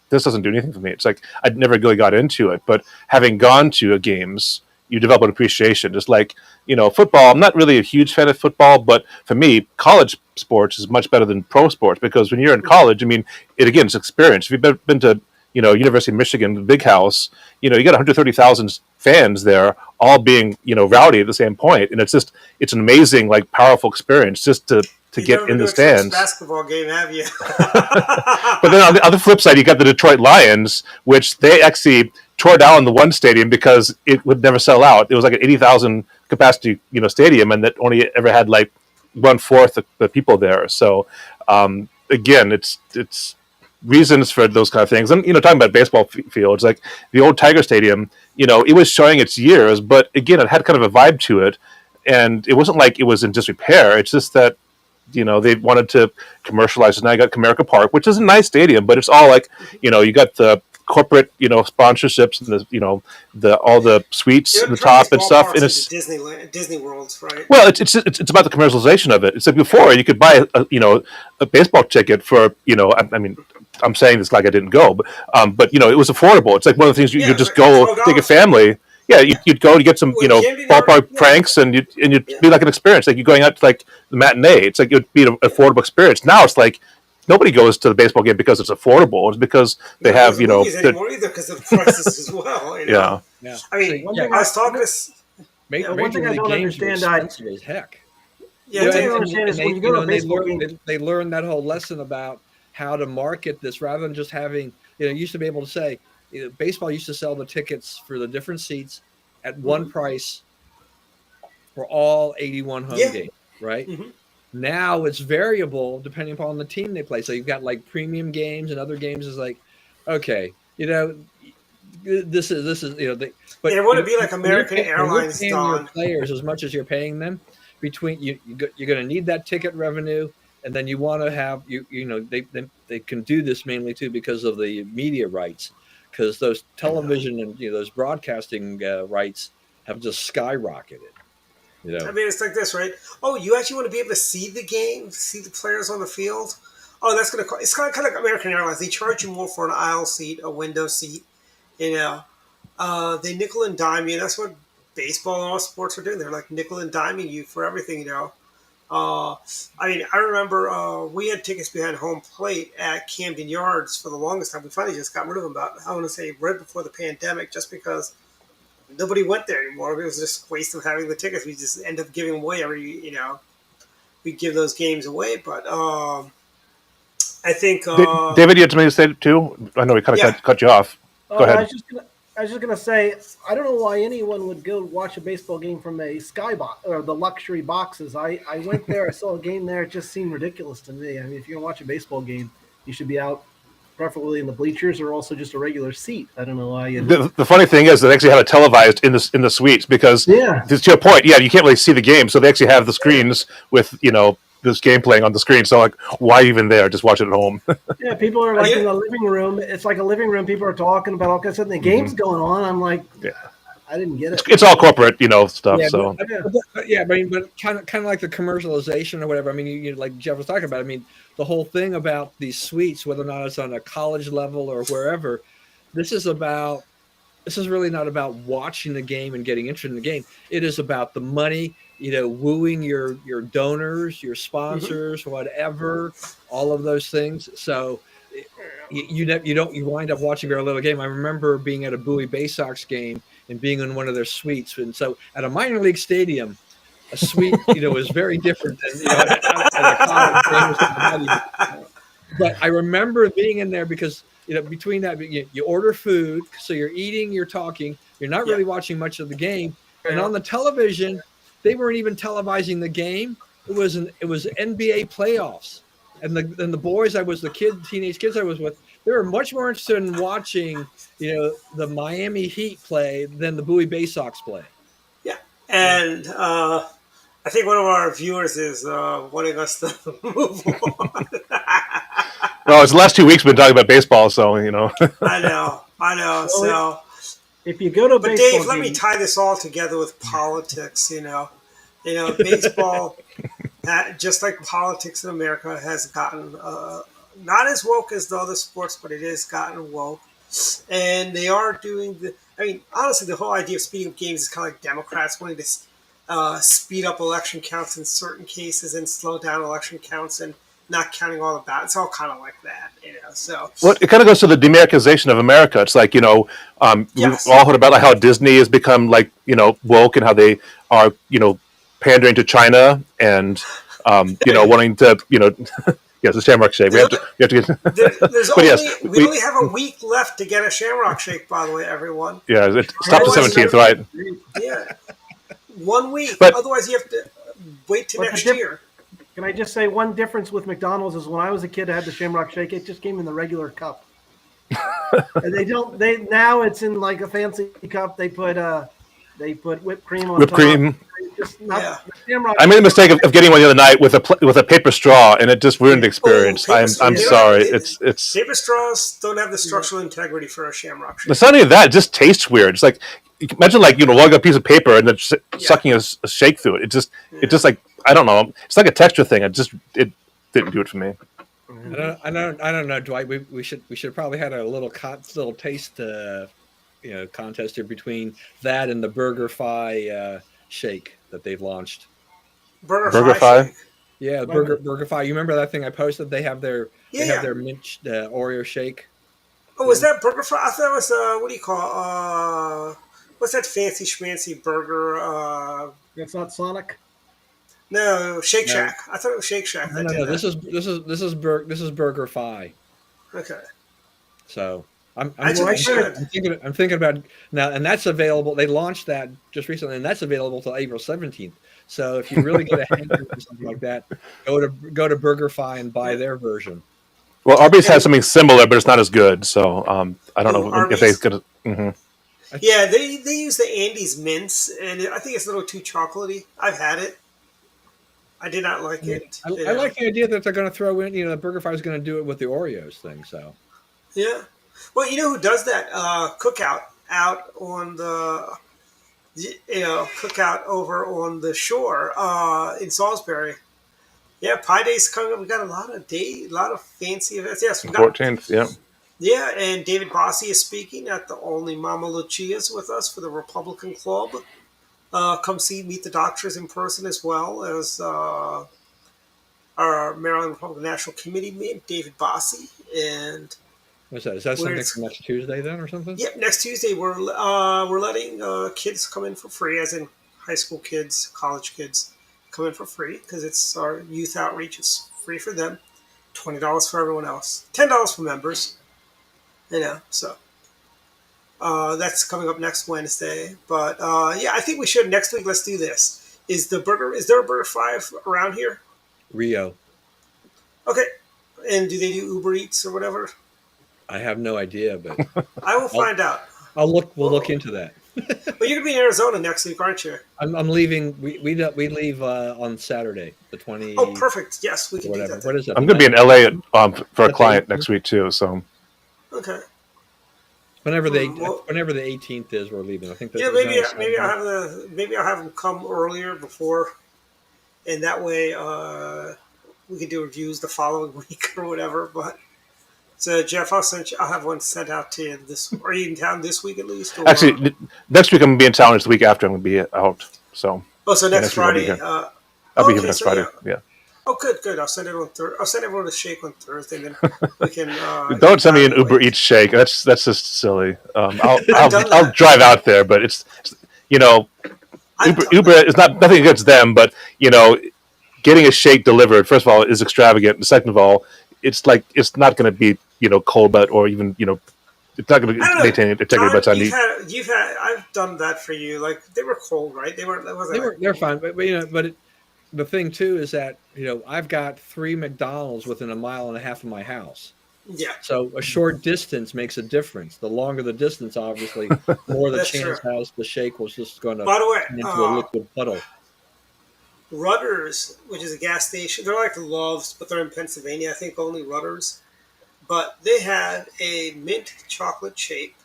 this doesn't do anything for me. It's like I never really got into it, but having gone to games, you develop an appreciation. Just like football, I'm not really a huge fan of football, but for me college sports is much better than pro sports, because when you're in college, I mean, it's experience. If you've been to University of Michigan, the big house, you got 130,000 fans there, all being, rowdy at the same point. And it's an amazing, like, powerful experience just to to You've get never been in the to a Trips stands. basketball game, have you? But then on the flip side, you got the Detroit Lions, which they actually tore down the one stadium because it would never sell out. It was like an 80,000 capacity, stadium, and that only ever had like 1/4 of the people there. So again, it's reasons for those kind of things. And talking about baseball fields, like the old Tiger Stadium, it was showing its years, but again, it had kind of a vibe to it, and it wasn't like it was in disrepair. It's just that they wanted to commercialize it. Now you got Comerica Park, which is a nice stadium, but it's all like, you got the corporate, sponsorships and the all the suites at the top and stuff. And it's Disney Worlds, right? well, it's about the commercialization of it. It's like before you could buy a baseball ticket for I mean, I'm saying this like I didn't go, but it was affordable. It's like one of the things you just go take a family. Yeah, you'd go to get some, ballpark pranks, and you'd be like an experience, like you're going out to like the matinee. It's like it would be an affordable experience. Now it's like nobody goes to the baseball game because it's affordable. It's because they have, anymore either because of the prices as well. Yeah. I mean, I was talking to. One thing I don't understand, expensive as heck. Yeah, one thing I don't understand is when you go to a baseball game, they learn that whole lesson about how to market this rather than just having. You used to be able to say. Baseball used to sell the tickets for the different seats at one price for all 81 home games, right? Mm-hmm. Now it's variable depending upon the team they play. So you've got like premium games and other games is like, okay, this is but it wouldn't be like American Airlines. You're paying your players as much as you're paying them. Between you're going to need that ticket revenue, and then you want to have they can do this mainly too because of the media rights. Because those television and those broadcasting rights have just skyrocketed. I mean, it's like this, right? Oh, you actually want to be able to see the game, see the players on the field. Oh, that's going to cost. It's kind of like American Airlines. They charge you more for an aisle seat, a window seat. They nickel and dime you. That's what baseball and all sports are doing. They're like nickel and diming you for everything. I mean, I remember we had tickets behind home plate at Camden Yards for the longest time. We finally just got rid of them I want to say, right before the pandemic, just because nobody went there anymore. It was just a waste of having the tickets. We just end up giving away we give those games away. But I think David, you had something to say too. I know we kind of cut you off. Go ahead. I was just gonna say, I don't know why anyone would go watch a baseball game from a skybox or the luxury boxes. I went there, I saw a game there. It just seemed ridiculous to me. I mean, if you're gonna watch a baseball game, you should be out, preferably in the bleachers or also just a regular seat. I don't know why. The funny thing is they actually have it televised in the suites because to your point, you can't really see the game, so they actually have the screens with this game playing on the screen. So like, why even there? Just watch it at home. Yeah, people are like in the living room. It's like a living room. People are talking about all kinds of stuff. The game's going on. I'm like, I didn't get it. It's all corporate, stuff. So but kind of like the commercialization or whatever. I mean, you like Jeff was talking about. I mean, the whole thing about these suites, whether or not it's on a college level or wherever, this is really not about watching the game and getting interested in the game. It is about the money. Wooing your donors, your sponsors, whatever, all of those things. So you wind up watching very little game. I remember being at a Bowie Bay Sox game and being in one of their suites. And so at a minor league stadium, a suite, is very different than at a college game. But I remember being in there because between that you order food, so you're eating, you're talking, you're not really watching much of the game, and on the television. They weren't even televising the game. It was NBA playoffs, and the boys teenage kids I was with, they were much more interested in watching, the Miami Heat play than the Bowie Bay Sox play. Yeah, and I think one of our viewers is wanting us to move on. Well, it's the last 2 weeks we've been talking about baseball, so I know. So. If you go to a but baseball Dave, let me tie this all together with politics. Baseball, just like politics in America, has gotten not as woke as the other sports, but it has gotten woke. And they are doing honestly, the whole idea of speeding up games is kind of like Democrats wanting to speed up election counts in certain cases and slow down election counts and not counting all of that. It's all kind of like that, So, well, it kind of goes to the Demericization of America. It's like we've all heard about how Disney has become like woke and how they are pandering to China and wanting to, yes, the Shamrock Shake. We have to get. There's But only yes, we only have a week left to get a Shamrock Shake. By the way, everyone. Yeah, it stops the Otherwise, 17th, right? Yeah, 1 week. But- Otherwise, you have to wait till But the next diff- year. Can I just say one difference with McDonald's is when I was a kid, I had the Shamrock Shake. It just came in the regular cup, and they now it's in like a fancy cup. They put whipped cream on Whipped top. cream. Just not, Yeah. the Shamrock I made the Shake- mistake of getting one the other night with a paper straw, and it just ruined the experience. paper I'm straw. I'm You know, sorry. it- It's Paper straws don't have the structural integrity for a Shamrock Shake. it's not even that. It just tastes weird. It's like imagine lugging a piece of paper and then sucking a shake through it. It just like I don't know. It's like a texture thing. It didn't do it for me. I don't know, Dwight. We should probably had a little taste contest here between that and the BurgerFi shake that they've launched. BurgerFi? Shake. Yeah, BurgerFi. You remember that thing I posted? They have their mint Oreo shake. Oh, was that BurgerFi? I thought it was what do you call what's that fancy schmancy burger? That's not Sonic. No, Shake No. Shack. I thought it was Shake Shack. No. That. This is BurgerFi. Okay. So I'm thinking about now, and that's available. They launched that just recently, and that's available till April 17th. So if you really get a hankering for something like that, go to BurgerFi and buy their version. Well, Arby's has something similar, but it's not as good. So I don't know if they could. Mm-hmm. Yeah, they use the Andes mints, and I think it's a little too chocolatey. I've had it. I did not like it. I like the idea that they're going to throw in, BurgerFi is going to do it with the Oreos thing. So Yeah. Well, you know who does that? Cookout out on the, Cookout over on the shore in Salisbury. Yeah, Pi Day's coming up. We got a lot of fancy events. Yes, we got 14th, yeah. Yeah, and David Bossi is speaking at the Only Mama Lucia's with us for the Republican Club. Come meet the doctors in person as well as our Maryland Republican National Committee man, David Bossi. And what's that? Is that something for next Tuesday then, or something? Yep, next Tuesday we're letting kids come in for free, as in high school kids, college kids, come in for free because it's our youth outreach. It's free for them, $20 for everyone else, $10 for members. So. That's coming up next Wednesday. But I think we should next week. Let's do this. Is there a BurgerFi around here? Rio. Okay. And do they do Uber Eats or whatever? I have no idea, but I will find out. We'll look into that. But you're gonna be in Arizona next week, aren't you? I'm leaving. We leave on Saturday, the 20. Oh, perfect. Yes, we can do that. What is that? I'm going to be in LA for a client next week too. So Okay. Whenever the 18th is, we're leaving. I think that's maybe I'll have them come earlier before, and that way we can do reviews the following week or whatever. But so Jeff, I'll have one sent out to you. Are you in town this week at least? Or? actually, next week I'm going to be in town. It's the week after I'm going to be out. So so next Friday. I'll be here next Friday. Yeah. Oh, good. I'll send it on Thursday. I'll send everyone a shake on Thursday, then we can. Don't send me an Uber Eats shake. That's just silly. I'll drive out there, but it's Uber is nothing against them, but getting a shake delivered, first of all, is extravagant, and second of all, it's not going to be cold, but or even it's not going to maintain integrity by the time I've done that for you. Like they were cold, right? They weren't. They're fine, but the thing too is that I've got 3 McDonald's within a mile and a half of my house. Yeah. So a short distance makes a difference. The longer the distance, obviously, more the chance has the shake was just going to turn into a liquid puddle. Rutter's, which is a gas station, they're like Love's, but they're in Pennsylvania. I think only Rutter's. But they had a mint chocolate shake.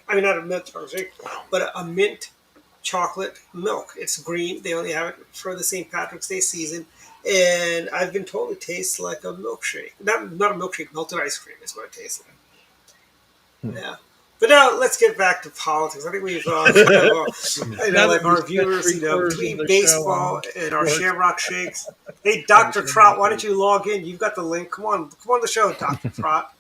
I mean, not a mint chocolate shake, but a mint chocolate milk. It's green. They only have it for the St. Patrick's Day season. And I've been told it tastes like a milkshake. Not a milkshake, melted ice cream is what it tastes like. Yeah. But now let's get back to politics. I think we've, like our viewers, between baseball and our Shamrock Shakes. Hey, Dr. Trot, why don't you log in? You've got the link. Come on the show, Dr. Trot.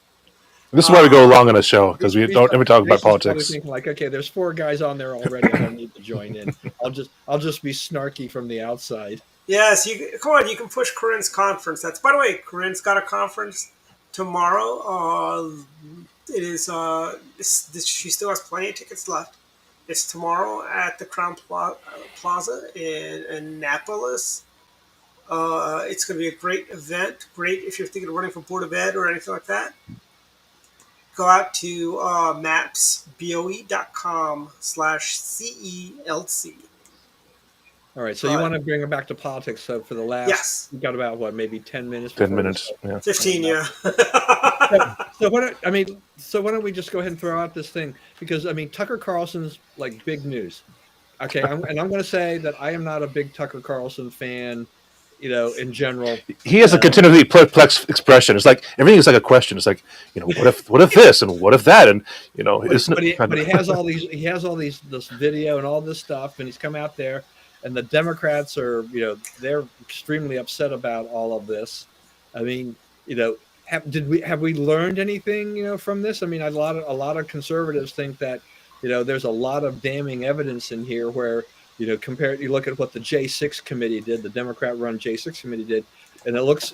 This is why we go along on a show, because we don't ever talk about politics. Thinking like, okay, there's 4 guys on there already. I don't need to join in. I'll just be snarky from the outside. Yes, you come on. You can push Corinne's conference. That's by the way, Corinne's got a conference tomorrow. It is. She still has plenty of tickets left. It's tomorrow at the Plaza in Annapolis. It's going to be a great event. Great if you're thinking of running for Board of Ed or anything like that. Go out to mapsboe.com/CELC. All right. So you want to bring it back to politics. So for the last, Yes. we got about what, maybe 10 minutes? 10 minutes. Yeah. 15, yeah. So why don't we just go ahead and throw out this thing? Because I mean, Tucker Carlson's like big news. Okay. And I'm going to say that I am not a big Tucker Carlson fan, in general. He has a continually perplexed expression. It's like everything is like a question. It's like, what if this and what if that, and but he has all these this video and all this stuff, and he's come out there, and the Democrats are they're extremely upset about all of this. I mean, have we learned anything from this? I mean, a lot of conservatives think that there's a lot of damning evidence in here where you look at what the J6 committee did, the Democrat-run J6 committee did, and it looks,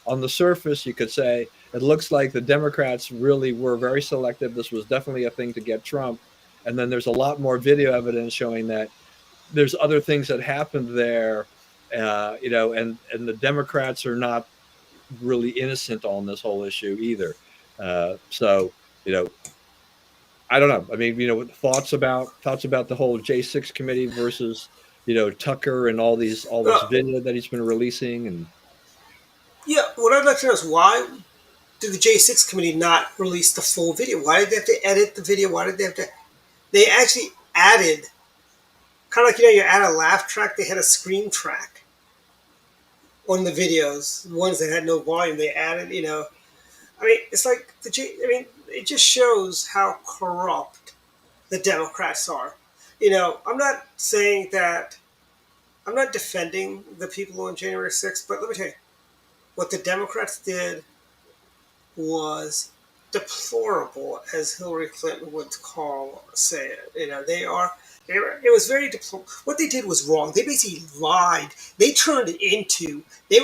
on the surface, you could say it looks like the Democrats really were very selective. This was definitely a thing to get Trump. And then there's a lot more video evidence showing that there's other things that happened there, and the Democrats are not really innocent on this whole issue either. So I don't know. I mean, thoughts about the whole J6 committee versus, Tucker and all this video that he's been releasing. And Yeah, what I'd like to know is why did the J6 committee not release the full video? Why did they have to edit the video? Why did they have to? They actually added, kind of like you add a laugh track. They had a scream track on the videos. The ones that had no volume, they added. I mean, it's like it just shows how corrupt the Democrats are. I'm not saying that. I'm not defending the people on January 6th, but let me tell you, what the Democrats did was deplorable, as Hillary Clinton would say it. It was very deplorable. What they did was wrong. They basically lied. They turned into. They've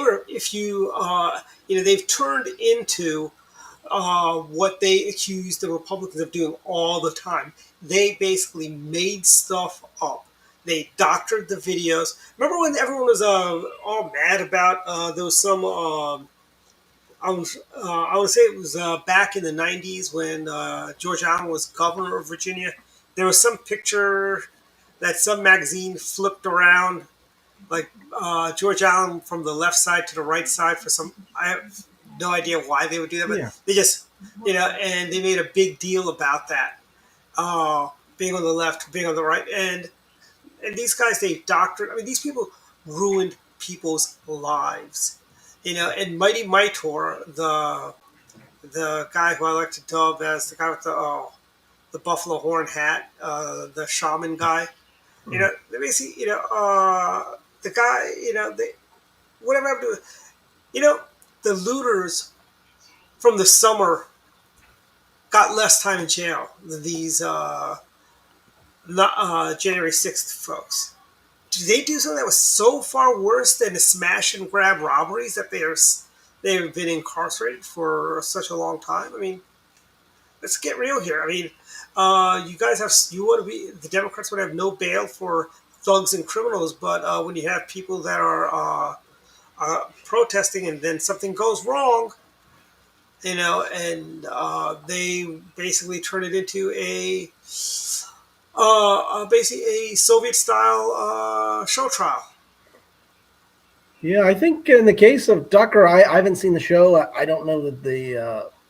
turned into what they accused the Republicans of doing all the time. They basically made stuff up. They doctored the videos. Remember when everyone was all mad about there was some. I would say it was back in the 90s when George Allen was governor of Virginia. There was some picture that some magazine flipped around, like George Allen from the left side to the right side for some. I have no idea why they would do that, but they just, and they made a big deal about that. Being on the left, being on the right, and these guys, they doctored. I mean, these people ruined people's lives. And Mighty Mightor, the guy who I like to dub as the guy with the buffalo horn hat, the shaman guy. They basically, the guy, whatever happened to, the looters from the summer got less time in jail than these January 6th folks. Did they do something that was so far worse than the smash and grab robberies that they've been incarcerated for such a long time? I mean, let's get real here. I mean, the Democrats would have no bail for thugs and criminals, but when you have people that are protesting and then something goes wrong, and they basically turn it into basically a Soviet-style show trial. Yeah, I think in the case of Tucker, I haven't seen the show. I don't know that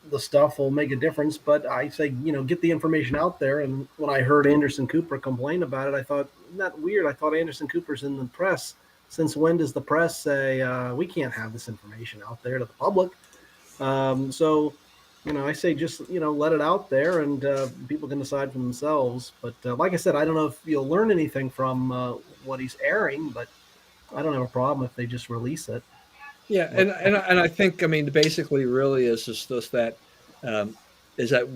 the stuff will make a difference, but I say, get the information out there. And when I heard Anderson Cooper complain about it, I thought, isn't that weird? I thought Anderson Cooper's in the press. Since when does the press say we can't have this information out there to the public? So, I say just, let it out there and people can decide for themselves. But like I said, I don't know if you'll learn anything from what he's airing, but I don't have a problem if they just release it. Yeah, and I think, basically really is just that is that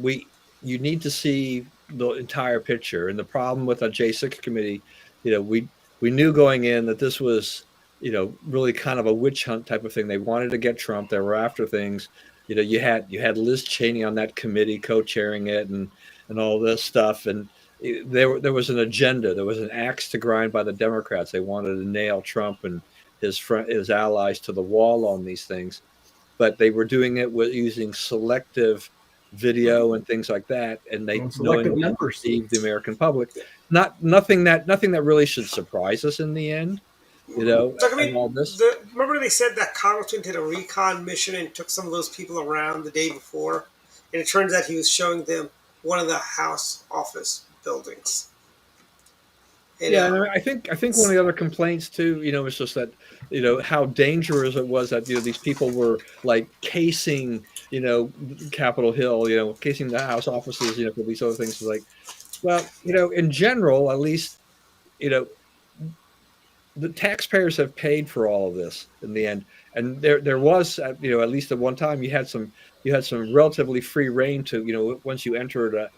you need to see the entire picture. And the problem with the J6 committee, we knew going in that this was really kind of a witch hunt type of thing. They wanted to get Trump. They were after things. You had Liz Cheney on that committee, co-chairing it, and all this stuff. And there was an agenda. There was an axe to grind by the Democrats. They wanted to nail Trump and his allies to the wall on these things, but they were doing it with using selective video and things like that, and they knowingly deceived the American public. Nothing that really should surprise us in the end. So, I mean, all this. Remember they said that Congressman did a recon mission and took some of those people around the day before, and it turns out he was showing them one of the House office buildings. I think one of the other complaints too, was just that, how dangerous it was that these people were like casing, Capitol Hill, casing the House offices, for these other things. Like, well, in general, at least, the taxpayers have paid for all of this in the end, and there was, at least at one time, you had some relatively free reign to, once you entered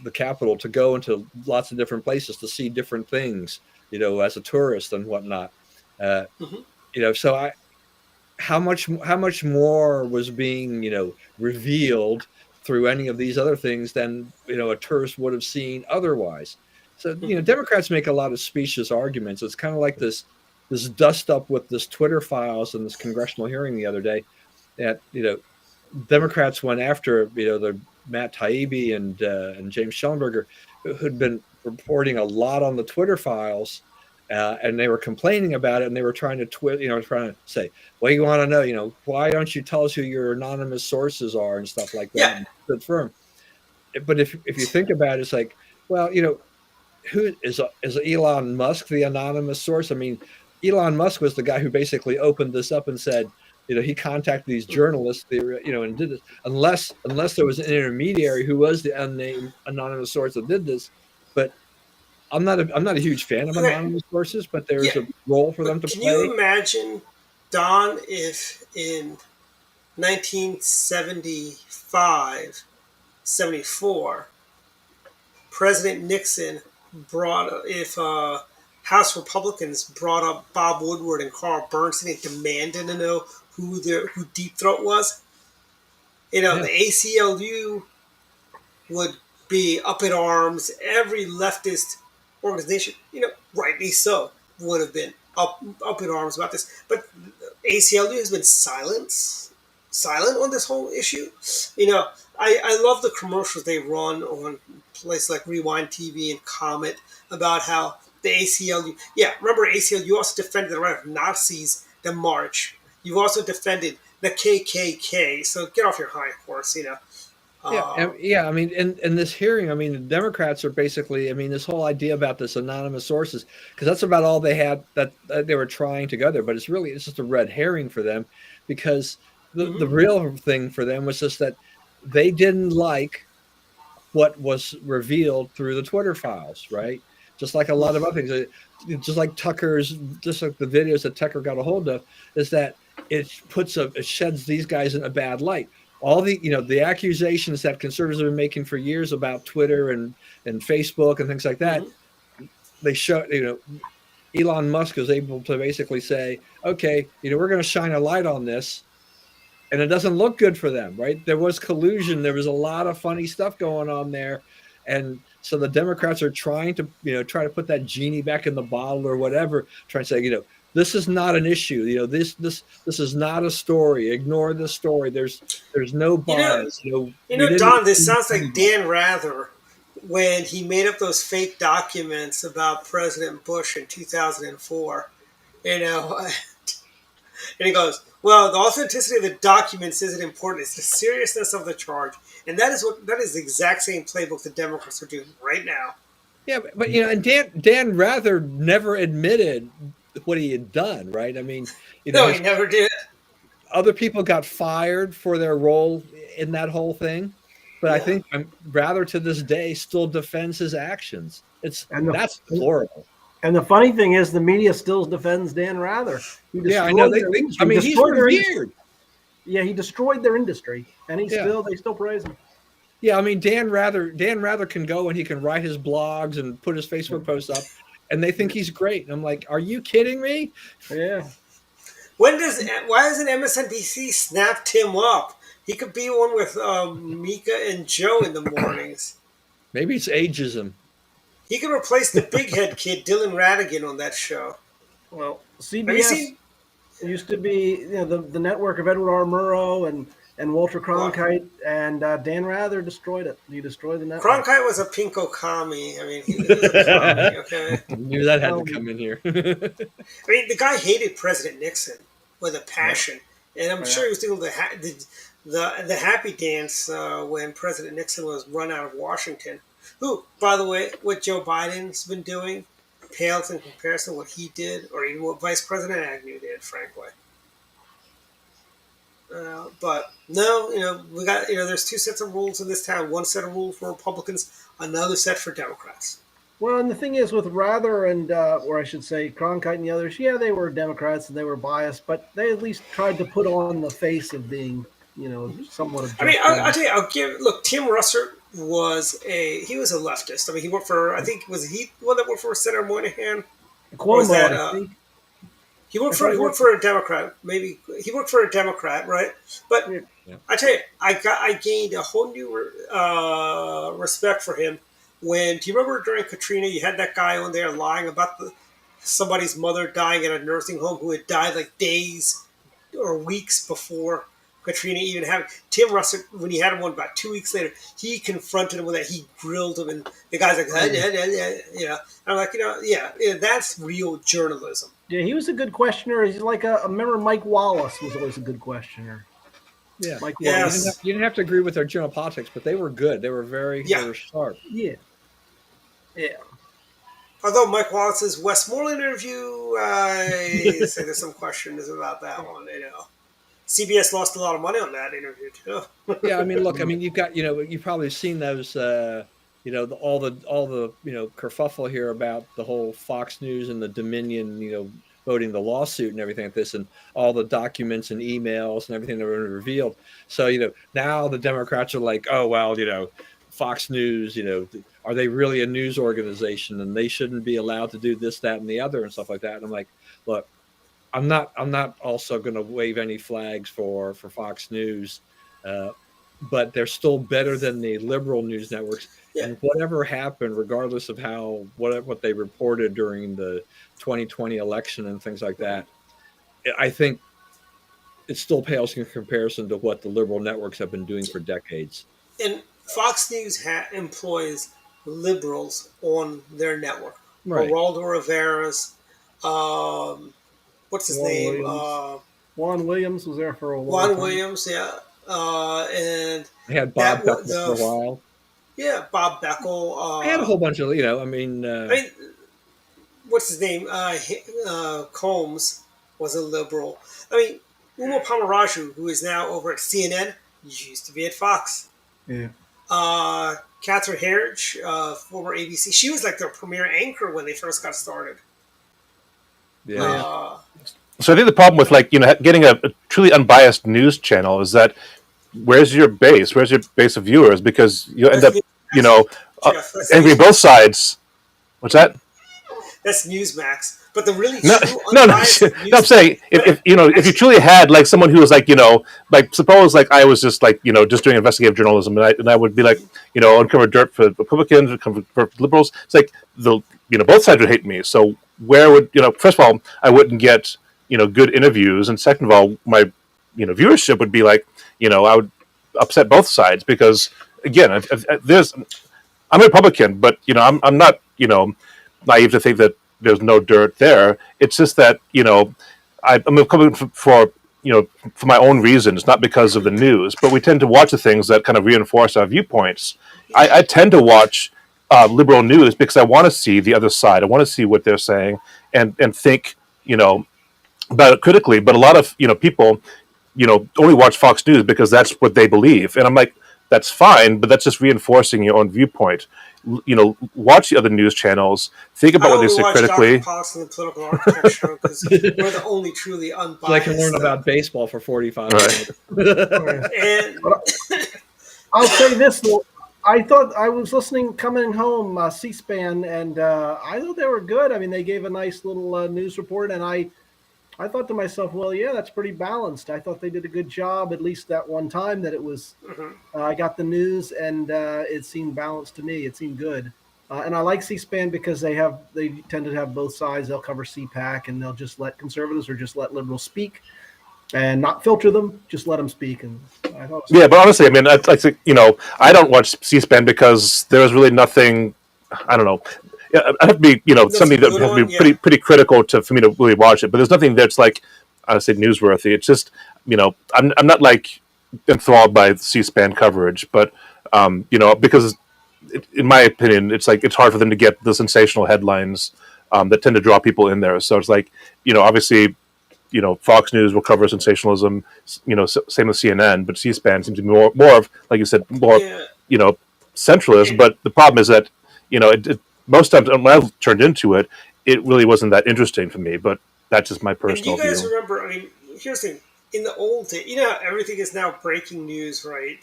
the Capitol, to go into lots of different places to see different things, as a tourist and whatnot. So how much more was being, revealed through any of these other things than, a tourist would have seen otherwise. So, Democrats make a lot of specious arguments. It's kind of like this dust up with this Twitter files and this congressional hearing the other day that, Democrats went after, the Matt Taibbi and James Schellenberger, who'd been reporting a lot on the Twitter files, and they were complaining about it, and they were trying to trying to say, well, you want to know, why don't you tell us who your anonymous sources are and stuff like that? Yeah. Firm. But if you think about it, it's like, well, who is Elon Musk the anonymous source? I mean, Elon Musk was the guy who basically opened this up and said, he contacted these journalists, and did this. Unless there was an intermediary who was the unnamed anonymous source that did this. But I'm not a huge fan of anonymous sources, but there's a role for them to play. Can you imagine, Don, if in 1975, 74, President Nixon House Republicans brought up Bob Woodward and Carl Bernstein and demanded to know who Deep Throat was? The ACLU would be up in arms. Every leftist organization, rightly so, would have been up in arms about this. But ACLU has been silent on this whole issue. I love the commercials they run on places like Rewind TV and Comet about how the ACLU, remember ACLU, you also defended the right of Nazis to march. You've also defended the KKK, so get off your high horse, I mean, in this hearing, I mean, the Democrats are basically, I mean, this whole idea about this anonymous sources, because that's about all they had that they were trying to go there, but it's just a red herring for them, because the real thing for them was just that they didn't like what was revealed through the Twitter files, right? Just like a lot of other things, just like the videos that Tucker got a hold of, is that it sheds these guys in a bad light. All the accusations that conservatives have been making for years about Twitter and Facebook and things like that, they show, Elon Musk was able to basically say, okay, we're going to shine a light on this, and it doesn't look good for them, right? There was collusion. There was a lot of funny stuff going on there. And so the Democrats are trying to, try to put that genie back in the bottle or whatever, trying to say, this is not an issue. This is not a story. Ignore the story. There's no bias. Don, this sounds like Dan Rather when he made up those fake documents about President Bush in 2004. And he goes, well, the authenticity of the documents isn't important. It's the seriousness of the charge. And that is the exact same playbook the Democrats are doing right now. Yeah, but and Dan Rather never admitted what he had done, right? I mean, no, he never did. Other people got fired for their role in that whole thing, but I think Rather to this day still defends his actions. That's deplorable. And the funny thing is, the media still defends Dan Rather. I know. He's revered. Yeah, he destroyed their industry, and they still praise him. Yeah, I mean, Dan Rather can go and he can write his blogs and put his Facebook posts up, and they think he's great. And I'm like, are you kidding me? Yeah. Why hasn't MSNBC snapped Tim up? He could be one with Mika and Joe in the mornings. Maybe it's ageism. He could replace the big head kid, Dylan Radigan, on that show. Well, Have you CBS seen? used to be the network of Edward R. Murrow and Walter Cronkite, and Dan Rather destroyed it. He destroyed the network. Cronkite was a pinko commie. I mean, he was a commie, okay? Knew that had to come in here. I mean, the guy hated President Nixon with a passion, and I'm sure he was doing the happy dance when President Nixon was run out of Washington. Who, by the way, what Joe Biden's been doing pales in comparison to what he did, or even what Vice President Agnew did, frankly. But no, we got there's two sets of rules in this town. One set of rules for Republicans, another set for Democrats. Well, and the thing is with Rather and, or I should say Cronkite and the others, yeah, they were Democrats and they were biased, but they at least tried to put on the face of being, somewhat objective. I mean, I'll tell you, look, Tim Russert he was a leftist. I mean, he worked for, I think, was he the one that worked for Senator Moynihan? Cuomo, I think. He worked for a Democrat. Maybe he worked for a Democrat, right? But Yeah. I tell you, I gained a whole new respect for him. Do you remember during Katrina, you had that guy on there lying about somebody's mother dying at a nursing home who had died like days or weeks before Katrina even happened. Tim Russert, when he had him on about 2 weeks later, he confronted him with that. He grilled him, and the guy's like, I'm like, that's real journalism. Yeah, he was a good questioner. He's like remember Mike Wallace was always a good questioner. Yeah. Mike Yes. Wallace. You didn't have to agree with their general politics, but they were good. They were they were sharp. Yeah. Yeah. Although Mike Wallace's Westmoreland interview, I say there's some questions about that one. CBS lost a lot of money on that interview too. Yeah, I mean, look, you've got, you've probably seen those, all the kerfuffle here about the whole Fox News and the Dominion, voting the lawsuit and everything like this, and all the documents and emails and everything that were revealed. So, now the Democrats are like, oh, well, Fox News, are they really a news organization and they shouldn't be allowed to do this, that, and the other and stuff like that. And I'm like, look, I'm not also going to wave any flags for Fox News, but they're still better than the liberal news networks. Yeah. And whatever happened, regardless of what they reported during the 2020 election and things like that, I think it still pales in comparison to what the liberal networks have been doing for decades. And Fox News employs liberals on their network. Right. Geraldo Rivera's. What's his name? Juan Williams was there for a while. Juan Williams, yeah. And they had Bob Beckel for a while. Yeah, Bob Beckel. They had a whole bunch of, what's his name? Combs was a liberal. I mean, Uma Pamaraju, who is now over at CNN, used to be at Fox. Yeah. Catherine Herridge, former ABC. She was like their premier anchor when they first got started. Yeah. So I think the problem with getting a truly unbiased news channel is that where's your base? Where's your base of viewers? Because you'll end up, angry both sides. What's that? That's Newsmax. But the really no, I'm saying if you truly had someone who was suppose I was just just doing investigative journalism and I would be uncover dirt for Republicans, uncover for liberals. It's like both sides would hate me. So where would first of all I wouldn't get good interviews, and second of all my viewership would be I would upset both sides because again I'm a Republican, but I'm not naive to think that there's no dirt there. It's just that I'm a Republican for my own reasons, not because of the news. But we tend to watch the things that kind of reinforce our viewpoints. I tend to watch liberal news because I want to see the other side. I want to see what they're saying and think about it critically. But a lot of people only watch Fox News because that's what they believe, and I'm like, that's fine, but that's just reinforcing your own viewpoint. Watch the other news channels. Think about what they say critically. Policy and political architecture because we're the only truly unbiased. So I can learn about baseball for 45 minutes. And I'll say this though. I thought I was listening coming home, C-SPAN, and I thought they were good. I mean, they gave a nice little news report, and I I thought to myself, well, yeah, that's pretty balanced. I thought they did a good job, at least that one time that it was. I got the news, and it seemed balanced to me. It seemed good, and I like C-SPAN because they tend to have both sides. They'll cover CPAC, and they'll just let conservatives or just let liberals speak, and not filter them. Just let them speak. And I thought, Yeah, but honestly, I mean, I think I don't watch C-SPAN because there was really nothing. I don't know. Yeah, I have to be, something that has to be pretty critical for me to really watch it. But there's nothing that's like, I would say, newsworthy. It's just, I'm not like enthralled by C-SPAN coverage, but because in my opinion, it's like it's hard for them to get the sensational headlines that tend to draw people in there. So it's like, obviously, Fox News will cover sensationalism, same with CNN, but C-SPAN seems to be more of, like you said, more, centralist. But the problem is that, most times when I've turned into it, it really wasn't that interesting for me. But that's just my personal view. You guys view. remember? I mean, here's the thing: in the old days, how everything is now breaking news, right?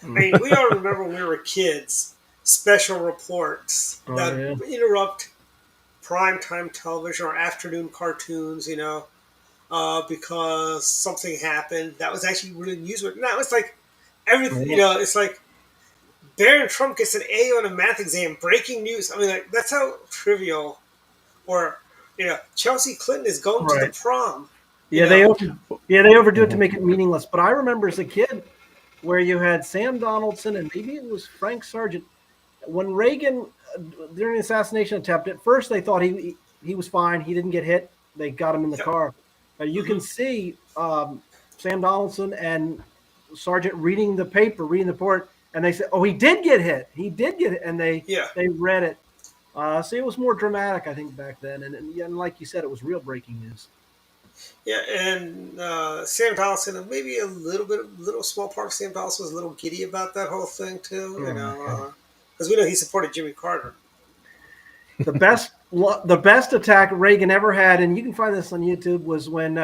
I mean, we all remember when we were kids, special reports that interrupt primetime television or afternoon cartoons, because something happened that was actually really newsworthy. Now it's like everything, it's like Barron Trump gets an A on a math exam, breaking news. I mean, like, that's how trivial. Or, Chelsea Clinton is going to the prom. They overdo it to make it meaningless. But I remember as a kid where you had Sam Donaldson and maybe it was Frank Sargent. When Reagan, during the assassination attempt, at first they thought he was fine. He didn't get hit. They got him in the car. You can see Sam Donaldson and Sargent reading the paper, reading the report, and they said, "Oh, he did get hit. He did get hit," and they read it. So it was more dramatic, I think, back then, and like you said, it was real breaking news. Yeah, and Sam Donaldson, and maybe a little small part of Sam Donaldson was a little giddy about that whole thing too. Because we know he supported Jimmy Carter. The best attack Reagan ever had, and you can find this on YouTube, was when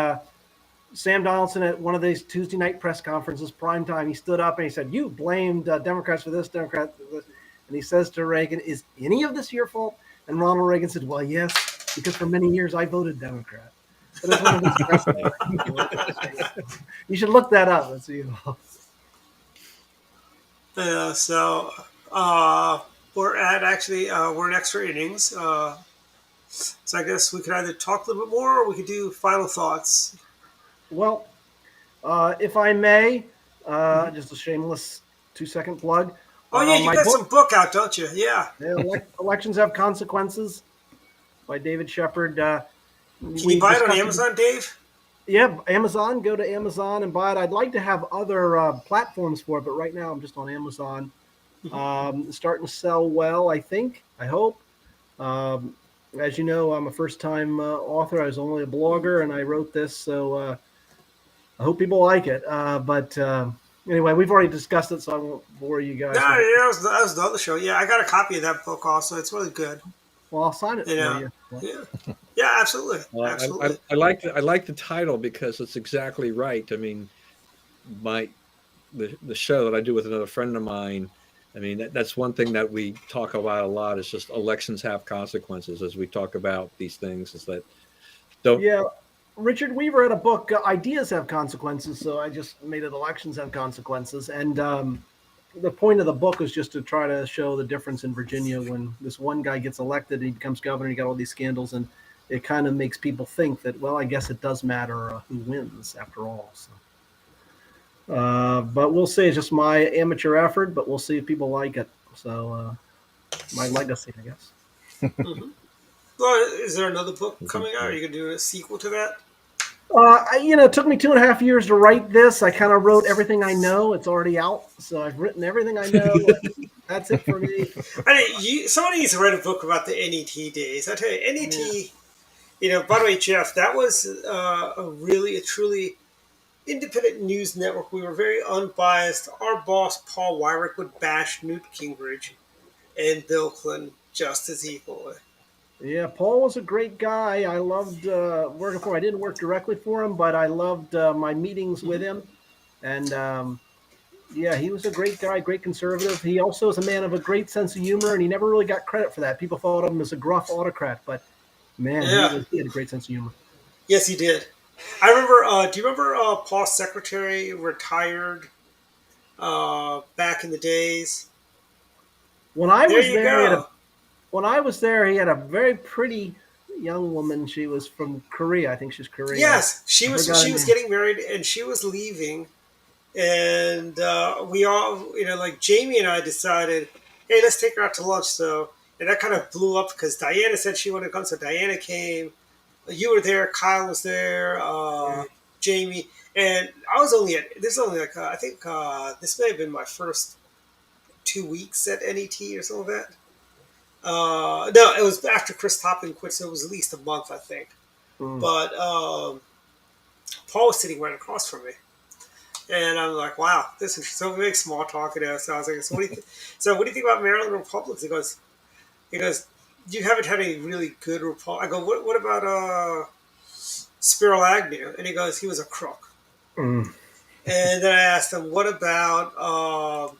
Sam Donaldson at one of these Tuesday night press conferences, prime time, he stood up and he said, "You blamed Democrats for this, Democrats for this." And he says to Reagan, "Is any of this your fault?" And Ronald Reagan said, "Well, yes, because for many years I voted Democrat." But it's one of those you should look that up. Let's see. So we're in extra innings. So I guess we could either talk a little bit more or we could do final thoughts. Well, if I may, just a shameless 2-second plug. Oh, yeah, you got some book out, don't you? Yeah. Elections Have Consequences by David Shepard. Can you buy it on Amazon, Dave? Yeah, Amazon. Go to Amazon and buy it. I'd like to have other platforms for it, but right now I'm just on Amazon. Starting to sell well, I think. I hope. As you know, I'm a first-time author. I was only a blogger, and I wrote this, so I hope people like it. But anyway, we've already discussed it, so I won't bore you guys. No, that was the other show. Yeah, I got a copy of that book also. It's really good. Well, I'll sign it for you. Yeah, absolutely. Well, absolutely. I like the title because it's exactly right. I mean, the show that I do with another friend of mine, I mean, that's one thing that we talk about a lot is just elections have consequences as we talk about these things. Is that don't. Yeah, Richard Weaver had a book, Ideas Have Consequences, so I just made it Elections Have Consequences. And the point of the book was just to try to show the difference in Virginia when this one guy gets elected and he becomes governor, he got all these scandals, and it kind of makes people think that, well, I guess it does matter who wins after all. So. But we'll see. It's just my amateur effort, but we'll see if people like it. So my legacy, I guess. Mm-hmm. Well, is there another book coming out? Are you going to do a sequel to that? It took me 2.5 years to write this. I kind of wrote everything I know. It's already out. So I've written everything I know. That's it for me. I mean, somebody needs to write a book about the NET days. I tell you, NET, by the way, Jeff, that was a truly independent news network. We were very unbiased. Our boss, Paul Weyrich, would bash Newt Gingrich and Bill Clinton just as equally. Yeah, Paul was a great guy. I loved working for him. I didn't work directly for him, but I loved my meetings with him. And, he was a great guy, great conservative. He also is a man of a great sense of humor, and he never really got credit for that. People thought of him as a gruff autocrat, but, man, he had a great sense of humor. Yes, he did. I remember. Do you remember Paul's secretary retired back in the days? When I There was you there, go. when I was there, he had a very pretty young woman. She was from Korea. I think she's Korean. Yes, she I was. forgot her She was name. getting married, and she was leaving, and we all, like Jamie and I decided, hey, let's take her out to lunch. So, and that kind of blew up because Diana said she wanted to come, so Diana came. You were there. Kyle was there. Jamie, and I was only at. This is only like I think this may have been my first 2 weeks at NET or something like that. No, it was after Chris Toppin quit, so it was at least a month, I think. Mm. But Paul was sitting right across from me, and I'm like, "Wow, this is so big." Small talk, So I was like, so what do you think about Maryland Republicans?" He goes, "You haven't had any really good Republic." I go, "What about Spiro Agnew?" And he goes, "He was a crook." Mm. And then I asked him, "What about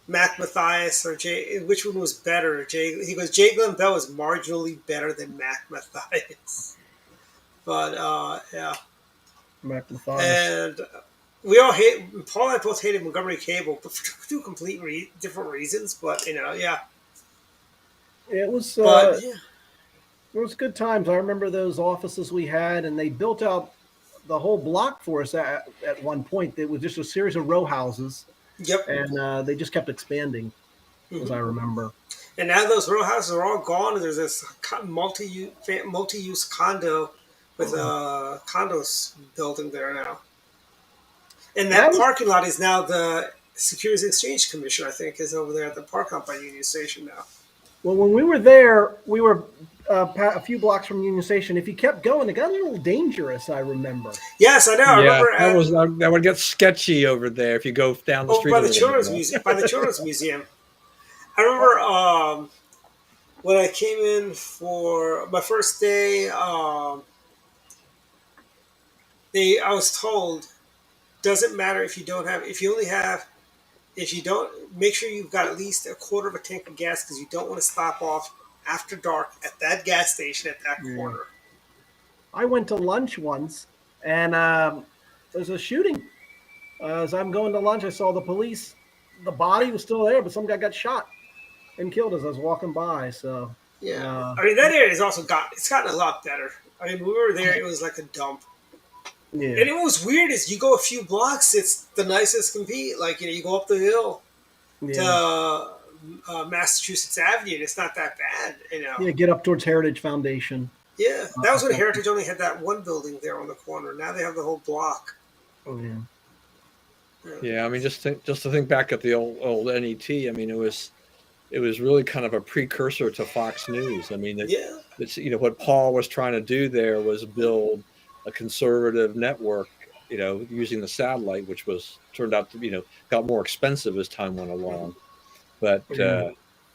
Mac Mathias or Jay? Which one was better?" He goes, "Jay Glenn Bell was marginally better than Mac Mathias." But yeah, Mac Mathias. and we all hate Paul and I both hated Montgomery Cable, but for two different reasons. But yeah. It was But yeah, there was good times. I remember those offices we had, and they built out the whole block for us at one point. It was just a series of row houses, yep. and they just kept expanding, as I Hmm. remember. And now those row houses are all gone, and there's this multi-use condo with a condos building there now. And That that was parking lot is now the Securities and Exchange Commission, I think, is over there at the parking lot by Union Station now. well, when we were there, we were a few blocks from Union Station. If you kept going, it got a little dangerous. I remember. Yes, I know. I Yeah, remember that would get sketchy over there if you go down the over street by a the little bit Children's more. Museum. By the Children's Museum, I remember when I came in for my first day. I was told doesn't matter if you don't have if you only have if you don't make sure you've got at least a quarter of a tank of gas because you don't want to stop off after dark at that gas station at that Yeah. corner. I went to lunch once, and there's a shooting. As I'm going to lunch, I saw the police. The body was still there, but some guy got shot and killed as I was walking by. So, Yeah, uh, I mean that area has also gotten a lot better. I mean, when we were there, it was like a dump. yeah, And what was weird is you go a few blocks, it's the nicest can be. Like you go up the hill to yeah, Massachusetts Avenue, and it's not that bad. yeah. Get up towards Heritage Foundation. Yeah, that was when Okay. Heritage only had that one building there on the corner. Now they have the whole block. Oh, yeah. Yeah. Yeah, I mean, just to think back at the old NET. I mean, it was really kind of a precursor to Fox News. I mean, Yeah. it's what Paul was trying to do there was build a conservative network. Using the satellite, which was turned out to got more expensive as time went along. But Yeah.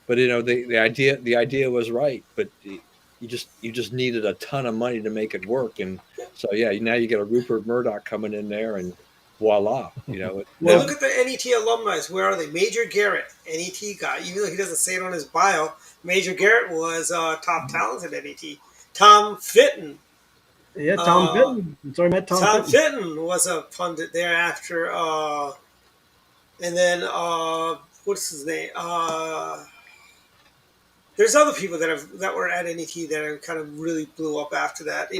the idea was right. But you just needed a ton of money to make it work. And so yeah, now you get a Rupert Murdoch coming in there and voila, And Well, look at the NET alumni. Where are they? Major Garrett, NET guy. Even though he doesn't say it on his bio, Major Garrett was top talent at NET. Tom Fitton. yeah, Tom Uh, Fitton. So I met Tom Tom Fitton. Fitton was a pundit thereafter. And then, what's his name? There's other people that were at NET that have kind of really blew up after that.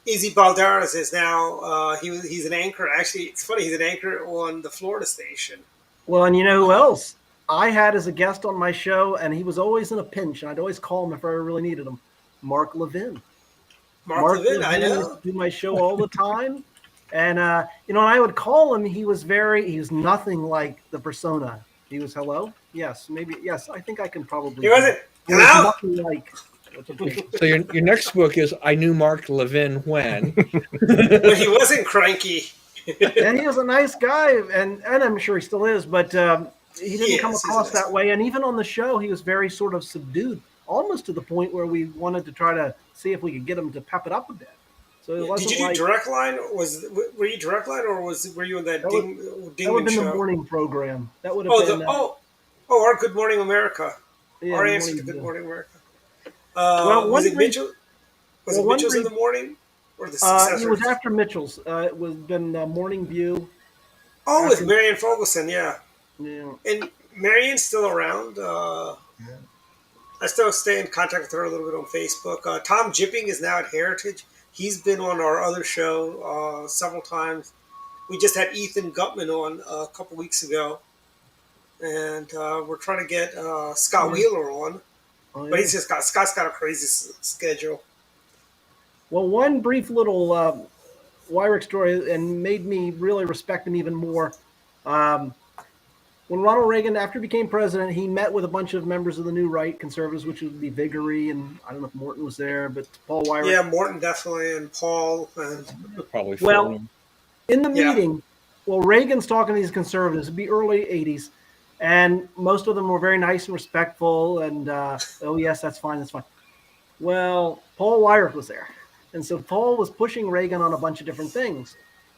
Izzy Balderas is now he's an anchor. Actually, it's funny, he's an anchor on the Florida station. Well, and you know who Uh, else I had as a guest on my show, and he was always in a pinch, and I'd always call him if I really needed him. Mark Levin. Mark Mark Levin, I Levin used know. to do my show all the time. And when I would call him, he was nothing like the persona. He was hello? Yes, maybe yes, I think I can probably He do wasn't. that. He was Hello. nothing like what's a big So your next book is I Knew Mark Levin When. But he wasn't cranky. and he was a nice guy, and I'm sure he still is, but he He didn't come is. He's a across nice that way. And even on the show, he was very sort of subdued, almost to the point where we wanted to try to see if we could get him to pep it up a bit. So it Did wasn't you do like direct line? Were you direct line or were you in that that would that would Dingman have been the show? morning program. That would have been Our Good Morning America. yeah, Our answer to morning. Good Morning America. Well, Was one it reason. Mitchell? Was Well, it one Mitchell's in reason. the morning? Or the It successor? was after Mitchell's. It was been Morning View. Oh, with after- Marianne Fogelson, yeah. Yeah. And Marianne's still around. I still stay in contact with her a little bit on Facebook. Tom Jipping is now at Heritage. He's been on our other show several times. We just had Ethan Gutman on a couple weeks ago. And we're trying to get Scott Wheeler on. Oh, yeah. But Scott's got a crazy schedule. Well, one brief little Wyrick story, and made me really respect him even more. When Ronald Reagan, after he became president, he met with a bunch of members of the New Right conservatives, which would be Viguerie, and I don't know if Morton was there, but Paul Wyrick. Yeah, Morton definitely, and Paul. And Probably Well, Fulham. in the Yeah. meeting, well, Reagan's talking to these conservatives. It'd be early 80s. And most of them were very nice and respectful. And, oh, yes, that's fine. That's fine. Well, Paul Wyrick was there. And so Paul was pushing Reagan on a bunch of different things.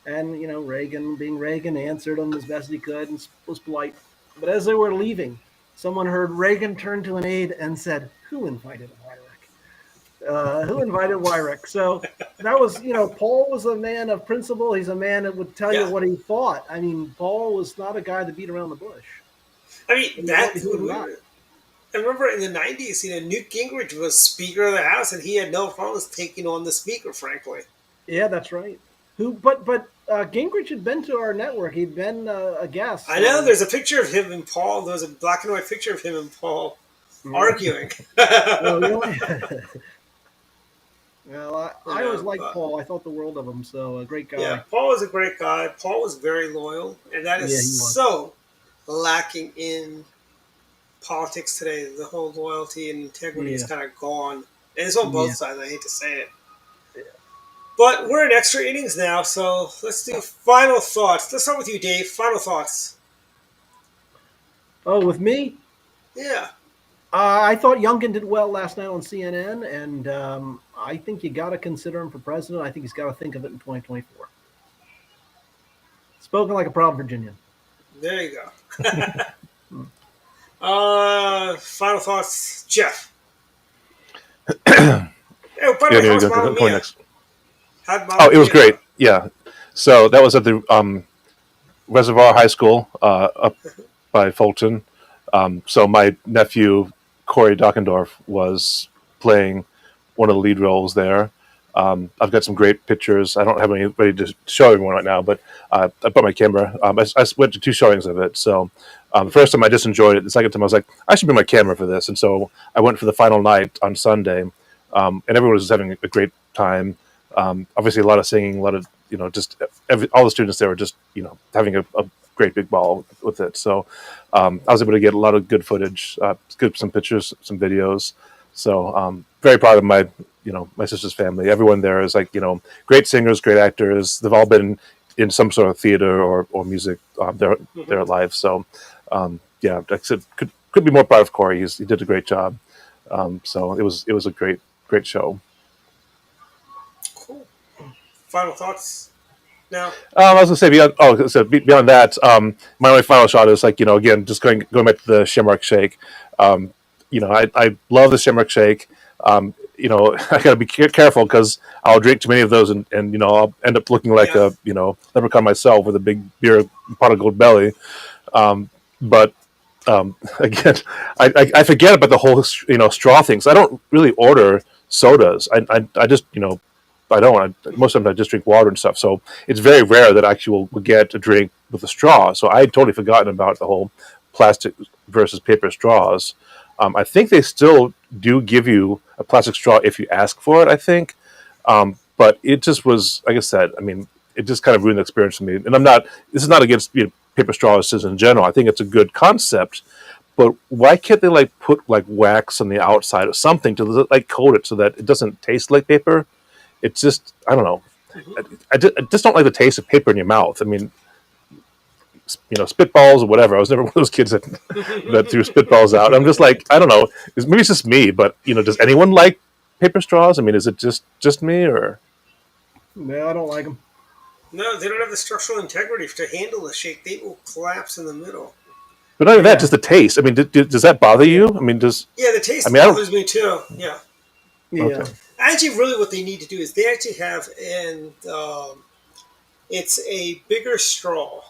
And, Reagan, being Reagan, answered him as best he could and was polite. But as they were leaving, someone heard Reagan turn to an aide and said, "Who invited Wyrick? Who invited Wyrick?" So that was, Paul was a man of principle. He's a man that would tell you what he thought. I mean, Paul was not a guy that beat around the bush. I mean, that's Who would not? I remember in the 90s, Newt Gingrich was Speaker of the House, and he had no problems taking on the Speaker, frankly. Yeah, that's right. But Gingrich had been to our network. He'd been a guest. I know. There's a picture of him and Paul. There was a black and white picture of him and Paul arguing. Oh, really? Well, I always liked but- Paul. I thought the world of him. So a great guy. Yeah, Paul was a great guy. Paul was very loyal, and that Yeah, he is was. so lacking in politics today. The whole loyalty and integrity is Yeah. kind of gone, and it's on both Yeah. sides. I hate to say it, but we're in extra innings now, so let's do final thoughts. Let's start with you, Dave. Final thoughts. Oh, with me, Yeah, I thought Youngkin did well last night on CNN, and I think you got to consider him for president. I think he's got to think of it in 2024. Spoken like a proud Virginian. there you go. Final thoughts, Jeff. Oh, by the way, Yeah, how's go Mamma go Mia? next. How'd Mamma Oh, it was Mia great. Yeah. So that was at the Reservoir High School up by Fulton. So my nephew Corey Dockendorf was playing one of the lead roles there. I've got some great pictures. I don't have any ready to show everyone right now, but I brought my camera. I went to 2 showings of it. So the first time I just enjoyed it. The second time I was like, I should bring my camera for this. And so I went for the final night on Sunday, and everyone was having a great time. Obviously, a lot of singing, a lot of just all the students there were just having a great big ball with it. So I was able to get a lot of good footage, some pictures, some videos. So very proud of my my sister's family. Everyone there is like great singers, great actors. They've all been in some sort of theater or music their life. So yeah, like I said, could be more proud of Corey. He did a great job. So it was a great show. Cool. Final thoughts. Now, I was gonna say beyond that, my only final shot is like again just going back to the Shamrock Shake. I love the Shamrock Shake. I gotta be careful because I'll drink too many of those and I'll end up looking like a leprechaun myself with a big beer pot of gold belly. But again, I forget about the whole straw things. I don't really order sodas. I just I don't. Most of the time I just drink water and stuff. So it's very rare that I actually will get a drink with a straw. So I had totally forgotten about the whole plastic versus paper straws. I think they still do give you a plastic straw if you ask for it, I think. But it just was, like I said, I mean, it just kind of ruined the experience for me. And this is not against paper straws in general. I think it's a good concept. But why can't they put wax on the outside or something to coat it so that it doesn't taste like paper? It's just, I don't know. I just don't like the taste of paper in your mouth. I mean, spitballs or whatever. I was never one of those kids that threw spitballs out. I'm just like, I don't know. Maybe it's just me, but does anyone like paper straws? I mean, is it just me or? No, I don't like them. no, they don't have the structural integrity to handle the shake. They will collapse in the middle. But not even that, just the taste. I mean, does that bother you? I mean, Yeah, the taste I mean, bothers me too. Yeah. Yeah. Okay. Actually, really, what they need to do is they actually have, and it's a bigger straw.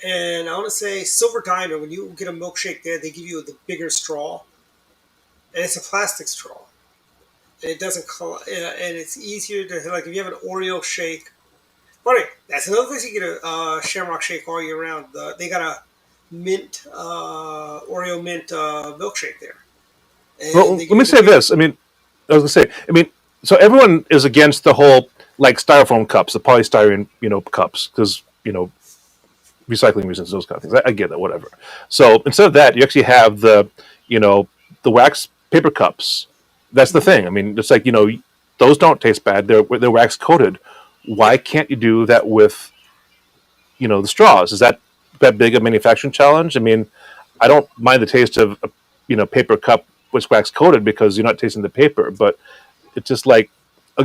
And I want to say Silver Diner, when you get a milkshake there, they give you the bigger straw, and it's a plastic straw. And it doesn't and it's easier to, like, if you have an Oreo shake. But that's another place you get a Shamrock Shake all year round. They got a mint Oreo mint milkshake there. And Well, let me say this. I mean, I was gonna say. I mean, so everyone is against the whole like styrofoam cups, the polystyrene, cups, because recycling reasons, those kind of things. I get that, whatever. So instead of that, you actually have the wax paper cups. That's the thing. I mean, it's like those don't taste bad. They're wax coated. Why can't you do that with the straws? Is that big a manufacturing challenge? I mean, I don't mind the taste of a paper cup with wax coated because you're not tasting the paper, but it's just like,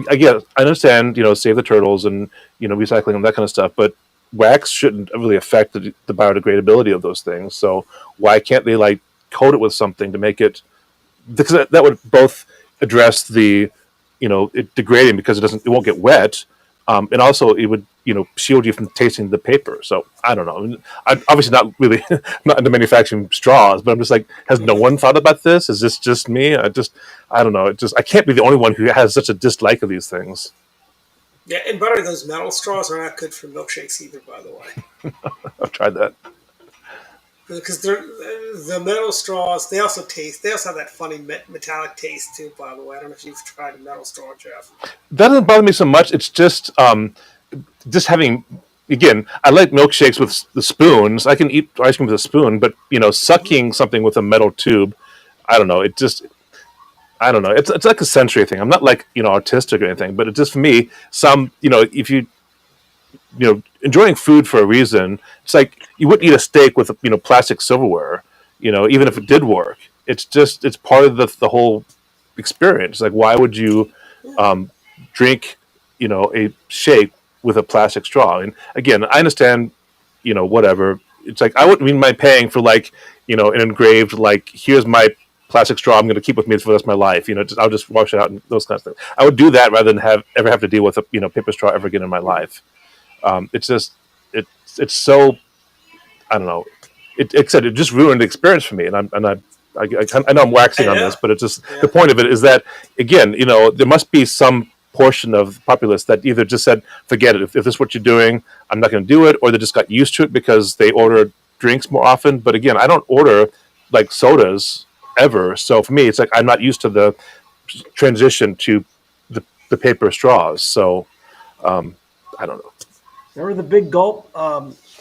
again, I understand save the turtles and recycling and that kind of stuff, but wax shouldn't really affect the biodegradability of those things. So why can't they like coat it with something to make it, because that would both address the it degrading because it won't get wet, and also it would shield you from tasting the paper. So I don't know. I mean, I'm obviously not really not into manufacturing straws, but I'm just like, has no one thought about this? Is this just me? I don't know. I can't be the only one who has such a dislike of these things. Yeah, and by the way, those metal straws are not good for milkshakes either, by the way. I've tried that. Because the metal straws, they also have that funny metallic taste too, by the way. I don't know if you've tried a metal straw, Jeff. That doesn't bother me so much. It's just having, again, I like milkshakes with the spoons. I can eat ice cream with a spoon, but sucking something with a metal tube, I don't know. I don't know. It's like a sensory thing. I'm not like artistic or anything, but it just, for me, if you enjoying food for a reason, it's like you wouldn't eat a steak with plastic silverware, even if it did work. It's part of the whole experience. Like, why would you drink a shake with a plastic straw? And again, I understand whatever. It's like, I wouldn't mind paying for like an engraved, like, here's my plastic straw I'm going to keep with me for the rest of my life. I'll just wash it out and those kinds of things. I would do that rather than ever have to deal with a paper straw ever again in my life. It's just it's so, I don't know. It just ruined the experience for me, and I know I'm waxing on this, but it's just the point of it is that, again, there must be some portion of the populace that either just said, forget it, if this is what you're doing, I'm not going to do it, or they just got used to it because they order drinks more often. But again, I don't order like sodas ever, so for me, it's like I'm not used to the transition to the paper straws. So I don't know. Remember the big gulp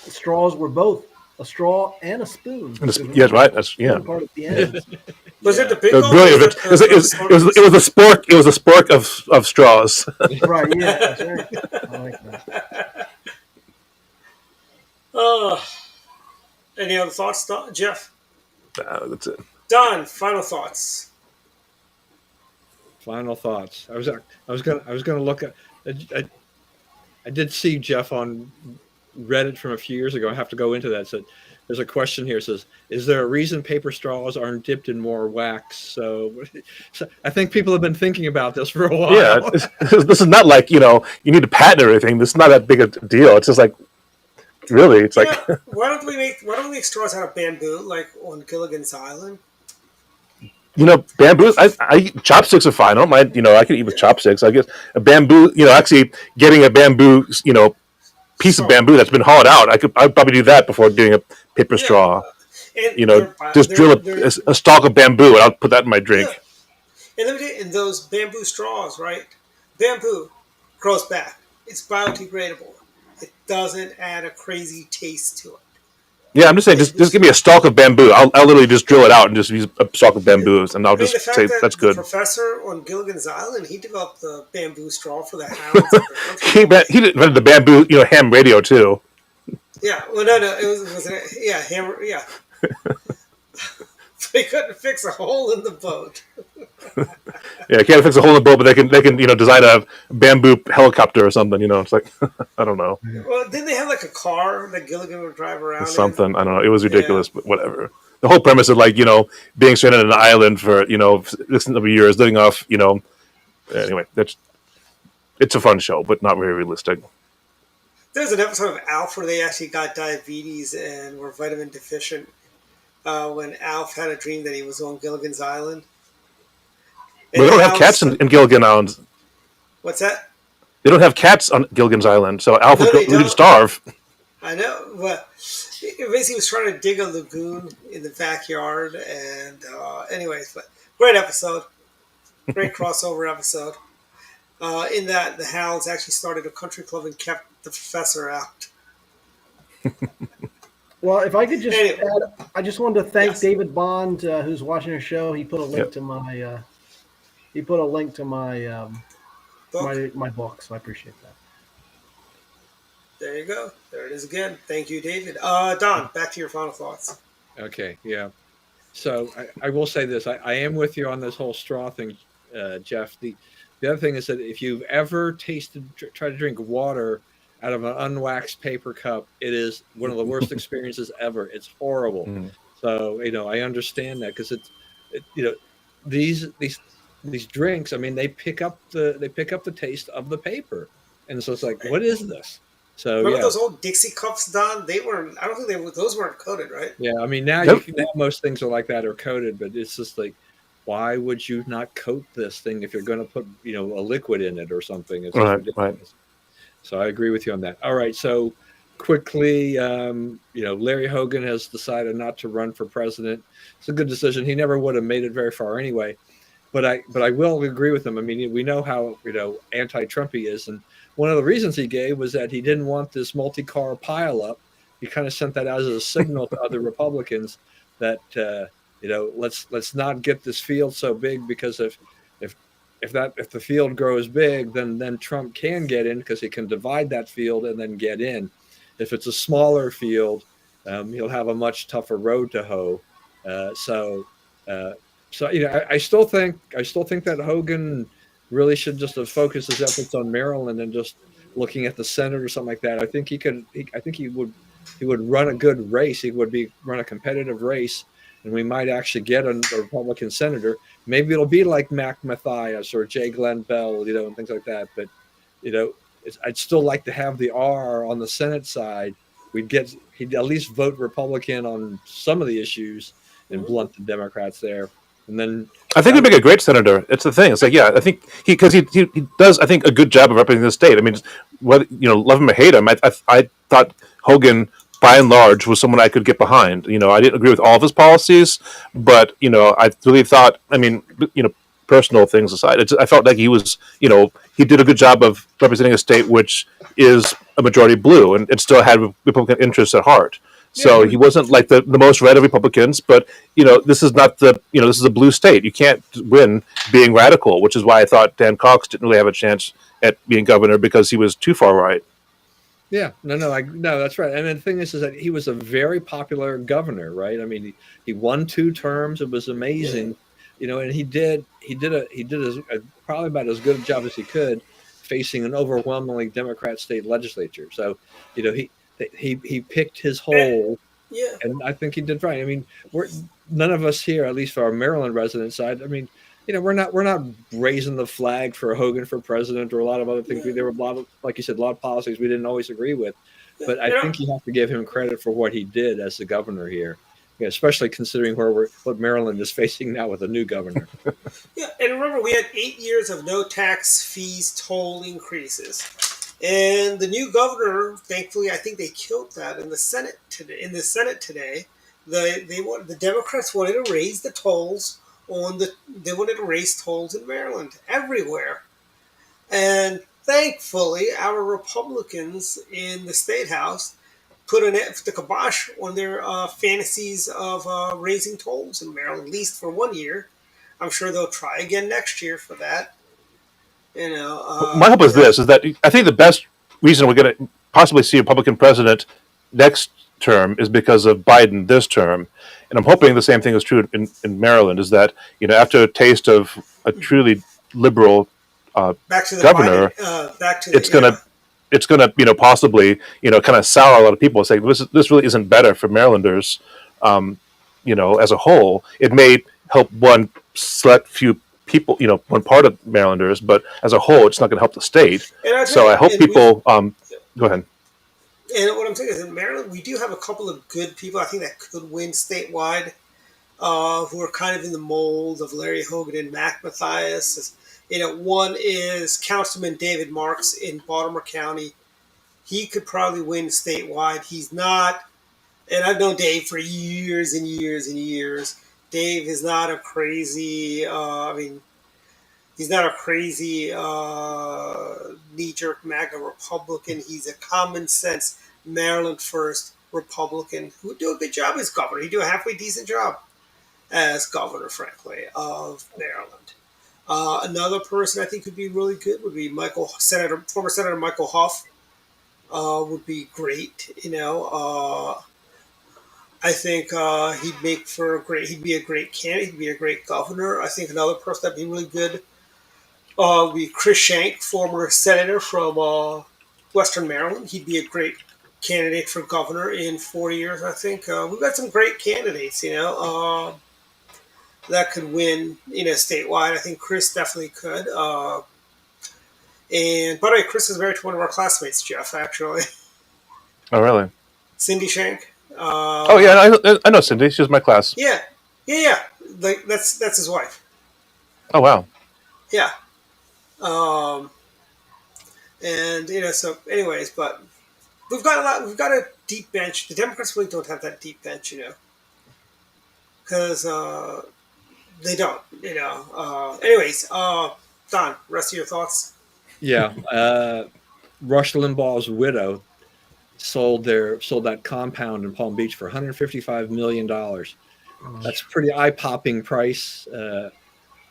straws were both a straw and a spoon. Yeah, right. That's Part at the end. Was it the big It was brilliant. It was a spork. It was a spork of straws. Right. Yeah. That's right. I like that. Any other thoughts, Jeff? That's it. Don, final thoughts. Final thoughts. I was gonna look at. I did see Jeff on Reddit from a few years ago. I have to go into that. So there's a question here. It says, is there a reason paper straws aren't dipped in more wax? So I think people have been thinking about this for a while. Yeah, this is not like you need to patent or anything. This is not that big a deal. It's just like, really, it's like why don't we make straws out of bamboo like on Gilligan's Island? Bamboo. Chopsticks are fine. I don't mind. I can eat with chopsticks. I guess a bamboo. Actually getting a bamboo. Piece of bamboo that's been hollowed out. I'd probably do that before doing a paper straw. And just drill a stalk of bamboo and I'll put that in my drink. Yeah. And those bamboo straws, right? Bamboo grows back. It's biodegradable. It doesn't add a crazy taste to it. Yeah, I'm just saying, just give me a stalk of bamboo. I'll literally just drill it out and just use a stalk of bamboo, and I'll just say that's good. The professor on Gilligan's Island, he developed the bamboo straw for the hounds. He invented the bamboo, ham radio too. Yeah, well, no, it was ham, yeah. They couldn't fix a hole in the boat. Yeah, can't fix a hole in the boat, but they can design a bamboo helicopter or something. It's like I don't know. Well, didn't they have like a car that Gilligan would drive around? Something I don't know. It was ridiculous, but whatever. The whole premise of being stranded on an island for X number of years, living off Anyway, it's a fun show, but not very realistic. There's an episode of Alf where they actually got diabetes and were vitamin deficient when Alf had a dream that he was on Gilligan's Island. But they don't have cats in Gilligan Island. What's that? They don't have cats on Gilligan's Island, so Alf would starve. I know, but basically he was trying to dig a lagoon in the backyard, and anyways, but great episode, great crossover episode. In that the Hounds actually started a country club and kept the professor out. Well, if I could just Anyway. add, I just wanted to thank Yes. David Bond, who's watching the show. He put a link to my Book. my book, so I appreciate that. There you go. There it is again. Thank you, David. Don, back to your final thoughts. Okay, yeah. So I will say this: I am with you on this whole straw thing, Jeff. The other thing is that if you've ever tried to drink water out of an unwaxed paper cup, it is one of the worst experiences ever. It's horrible. Mm. So I understand that because these drinks. I mean, they pick up the taste of the paper, and so it's like, what is this? So Remember those old Dixie cups, Don? They weren't. I don't think those weren't coated, right? Yeah, I mean now most things are like that or coated, but it's just like, why would you not coat this thing if you're going to put a liquid in it or something? It's right. So I agree with you on that. All right, so quickly, Larry Hogan has decided not to run for president. It's a good decision. He never would have made it very far anyway. But I will agree with him. I mean, we know how anti-Trump he is, and one of the reasons he gave was that he didn't want this multi-car pileup. He kind of sent that out as a signal to other Republicans that let's not get this field so big, because if the field grows big, then Trump can get in because he can divide that field and then get in. If it's a smaller field, he'll have a much tougher road to hoe. So I still think that Hogan really should just have focused his efforts on Maryland and just looking at the Senate or something like that. I think he would run a good race. He would run a competitive race, and we might actually get a Republican senator. Maybe it'll be like Mac Mathias or J. Glenn Bell, and things like that. But I'd still like to have the R on the Senate side. He'd at least vote Republican on some of the issues and blunt the Democrats there. And then I think he'd make a great senator. It's the thing. It's like, yeah, I think he does, I think, a good job of representing the state. I mean, whether love him or hate him, I thought Hogan, by and large, was someone I could get behind. I didn't agree with all of his policies, but I really thought, I mean, personal things aside, I felt like he was, he did a good job of representing a state which is a majority blue and it still had Republican interests at heart. So he wasn't like the most red of Republicans, but this is not this is a blue state. You can't win being radical, which is why I thought Dan Cox didn't really have a chance at being governor, because he was too far right. Yeah, no, that's right. And the thing is that he was a very popular governor, right? I mean, he won 2 terms. It was amazing, and he did probably about as good a job as he could, facing an overwhelmingly Democrat state legislature. So, he picked his hole, and I think he did right. I mean, none of us here, at least for our Maryland resident side, I mean, we're not raising the flag for Hogan for president or a lot of other things. There were a lot of, like you said, a lot of policies we didn't always agree with, but I think you have to give him credit for what he did as the governor here, especially considering what Maryland is facing now with a new governor. Yeah, and remember, we had 8 years of no tax, fees, toll increases. And the new governor, thankfully, I think they killed that in the Senate today. The Democrats wanted to raise the tolls they wanted to raise tolls in Maryland everywhere, and thankfully, our Republicans in the State House put the kibosh on their fantasies of raising tolls in Maryland, at least for 1 year. I'm sure they'll try again next year for that. My hope is this: is that I think the best reason we're going to possibly see a Republican president next term is because of Biden this term, and I'm hoping the same thing is true in Maryland. Is that after a taste of a truly liberal governor, it's gonna possibly kind of sour a lot of people and say this really isn't better for Marylanders, as a whole. It may help one select few people, one part of Marylanders, but as a whole, it's not going to help the state. And So I hope people. Go ahead. And what I'm saying is, in Maryland, we do have a couple of good people, I think, that could win statewide, who are kind of in the mold of Larry Hogan and Mac Mathias. One is Councilman David Marks in Baltimore County. He could probably win statewide. He's not, and I've known Dave for years and years and years. Dave is not a crazy, he's not a crazy knee-jerk MAGA Republican. He's a common sense Maryland first Republican who would do a good job as governor. He'd do a halfway decent job as governor, frankly, of Maryland. Another person I think would be really good would be former Senator Michael Huff. Would be great. I think he'd be a great candidate. He'd be a great governor. I think another person that'd be really good would be Chris Schenck, former senator from Western Maryland. He'd be a great candidate for governor in 4 years. I think we've got some great candidates. That could win. Statewide. I think Chris definitely could. And by the way, Chris is married to one of our classmates, Jeff. Actually. Oh, really? Cindy Schenck. Oh yeah, I know Cindy. She was my class. Yeah. Like that's his wife. Oh wow. Yeah. And so anyways, but we've got a deep bench. The Democrats really don't have that deep bench, because they don't. Anyways, Don, rest of your thoughts. Yeah, Rush Limbaugh's widow sold that compound in Palm Beach for $155 million. That's a pretty eye-popping price. But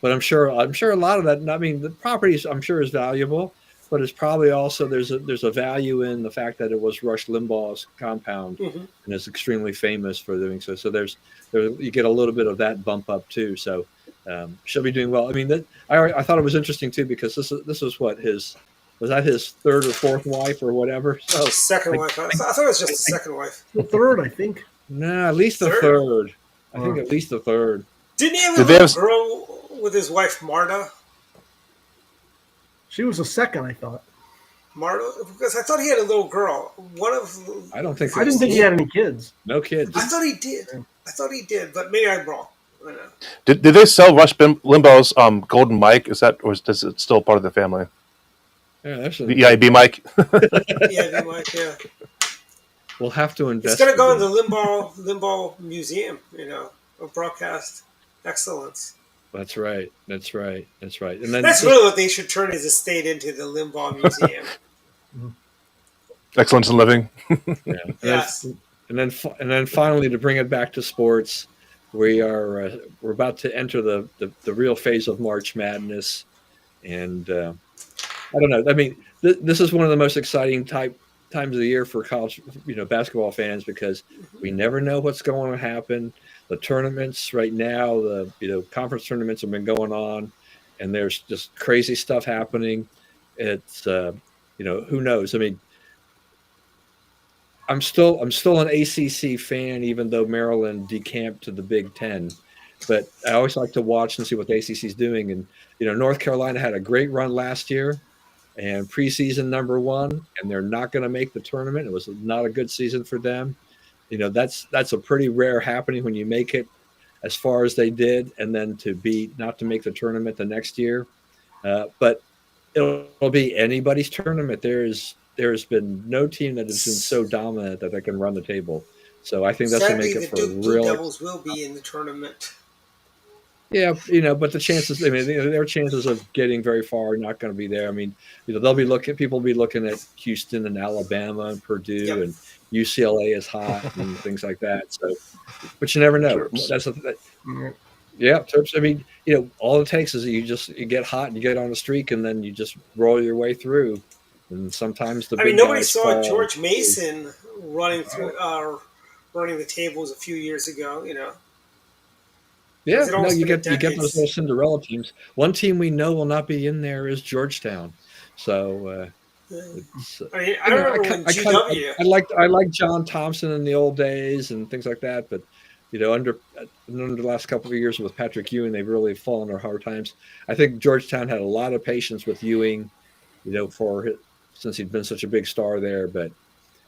I'm sure a lot of that. I mean, the property I'm sure is valuable, but it's probably also there's a value in the fact that it was Rush Limbaugh's compound, and it's extremely famous for doing so. So you get a little bit of that bump up too. So she'll be doing well. I mean, I thought it was interesting too because this was what was that his third or fourth wife or whatever? So second wife. I thought it was just the second wife. The third, I think. No, at least the third. I think at least the third. Didn't he have a little girl with his wife Marta? She was a second, I thought. Marta, because I thought he had a little girl. I don't think. I didn't think he had any kids. No kids. I thought he did, but maybe I'm wrong. I don't know. Did they sell Rush Limbaugh's Golden Mike? Is it still part of the family? Yeah, that's the EIB Mike. EIB Mike, yeah. We'll have to invest. It's going to go in the Limbaugh Museum, of broadcast excellence. That's right. And then that's really what they should turn his estate into, the Limbaugh Museum. Excellence in living. Yeah. Yes. And then finally, to bring it back to sports, we're about to enter the real phase of March Madness, and I don't know. I mean, this is one of the most exciting times of the year for college, basketball fans, because we never know what's going to happen. The tournaments right now, the conference tournaments have been going on, and there's just crazy stuff happening. It's who knows? I mean, I'm still an ACC fan, even though Maryland decamped to the Big Ten. But I always like to watch and see what the ACC is doing. And North Carolina had a great run last year, and preseason number one, and they're not going to make the tournament. It was not a good season for them. That's a pretty rare happening when you make it as far as they did, and then not to make the tournament the next year. But it'll be anybody's tournament. There's been no team that has been so dominant that they can run the table. So I think that's going to make it for real. The Devils will be in the tournament. Yeah, but the chances, their chances of getting very far are not going to be there. I mean, people will be looking at Houston and Alabama and Purdue, and UCLA is hot and things like that. So, but you never know. Terps. Terps. I mean, all it takes is you get hot and you get on a streak, and then you just roll your way through. And sometimes nobody saw George Mason running the tables a few years ago. Yeah, no, you get those little Cinderella teams. One team we know will not be in there is Georgetown. So I remember when GW. I like John Thompson in the old days and things like that, but under the last couple of years with Patrick Ewing, they've really fallen on hard times. I think Georgetown had a lot of patience with Ewing, since he'd been such a big star there, but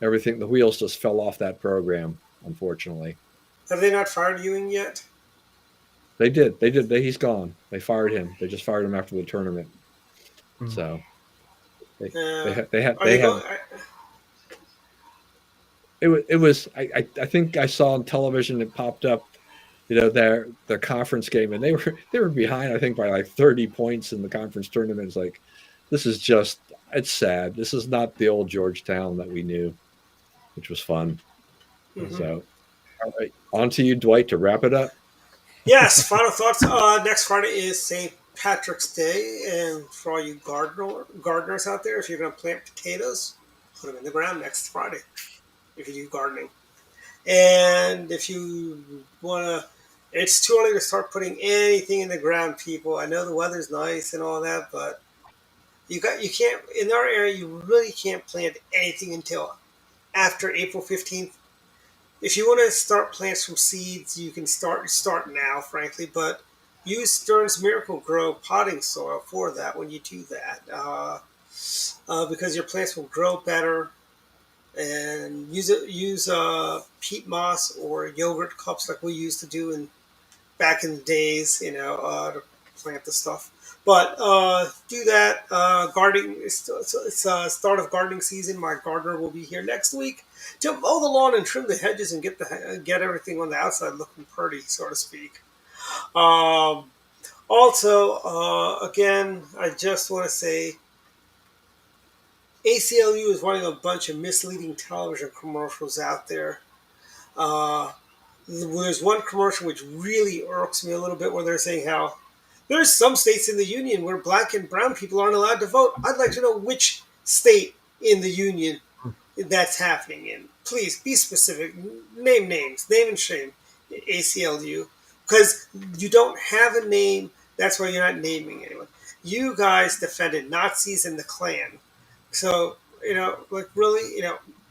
the wheels just fell off that program, unfortunately. Have they not fired Ewing yet? They did. He's gone. They fired him. They just fired him after the tournament. Mm-hmm. So they had. It was. I think I saw on television it popped up, their conference game, and they were behind, I think, by like 30 points in the conference tournament. It's like, this is just, it's sad. This is not the old Georgetown that we knew, which was fun. Mm-hmm. So, all right, on to you, Dwight, to wrap it up. Yes, final thoughts. Next Friday is St. Patrick's Day, and for all you gardeners out there, if you're going to plant potatoes, put them in the ground next Friday if you do gardening. And if you want to, it's too early to start putting anything in the ground, people. I know the weather's nice and all that, but you can't, in our area, you really can't plant anything until after April 15th. If you want to start plants from seeds, you can start now, frankly, but use Stearns Miracle-Gro potting soil for that when you do that, because your plants will grow better. And use peat moss or yogurt cups like we used to do back in the days, to plant the stuff. But do that. Gardening, it's start of gardening season. My gardener will be here next week to mow the lawn and trim the hedges and get everything on the outside looking pretty, so to speak. Also, again, I just want to say, ACLU is running a bunch of misleading television commercials out there. There's one commercial which really irks me a little bit where they're saying how there's some states in the union where black and brown people aren't allowed to vote. I'd like to know which state in the union that's happening in. Please be specific. Name names. Name and shame. ACLU. Because you don't have a name. That's why you're not naming anyone. You guys defended Nazis and the Klan. So, really,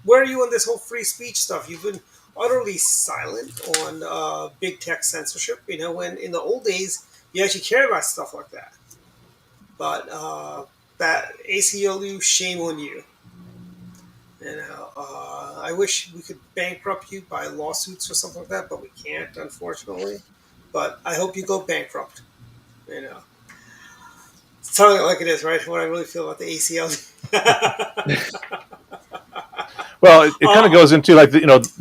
where are you on this whole free speech stuff? You've been utterly silent on big tech censorship, when in the old days, you actually cared about stuff like that. But that ACLU, shame on you. I wish we could bankrupt you by lawsuits or something like that, but we can't, unfortunately. But I hope you go bankrupt, It's telling it like it is, right? What I really feel about the ACLU. Well, it kind of goes into like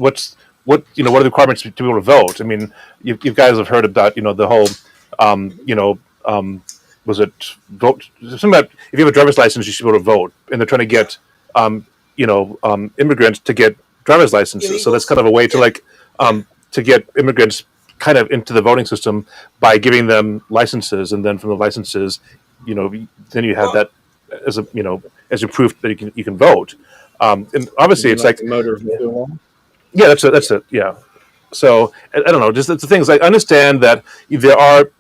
what are the requirements to be able to vote? I mean, you guys have heard about the whole was it vote something about if you have a driver's license you should be able to vote, and they're trying to get immigrants to get driver's licenses. Illegals. So that's kind of a way to to get immigrants kind of into the voting system by giving them licenses, and then from the licenses, then you have that as as a proof that you can vote. And obviously, it's like motor vehicle law. Yeah, that's it. Yeah. So I don't know. Just it's the things. I understand that there are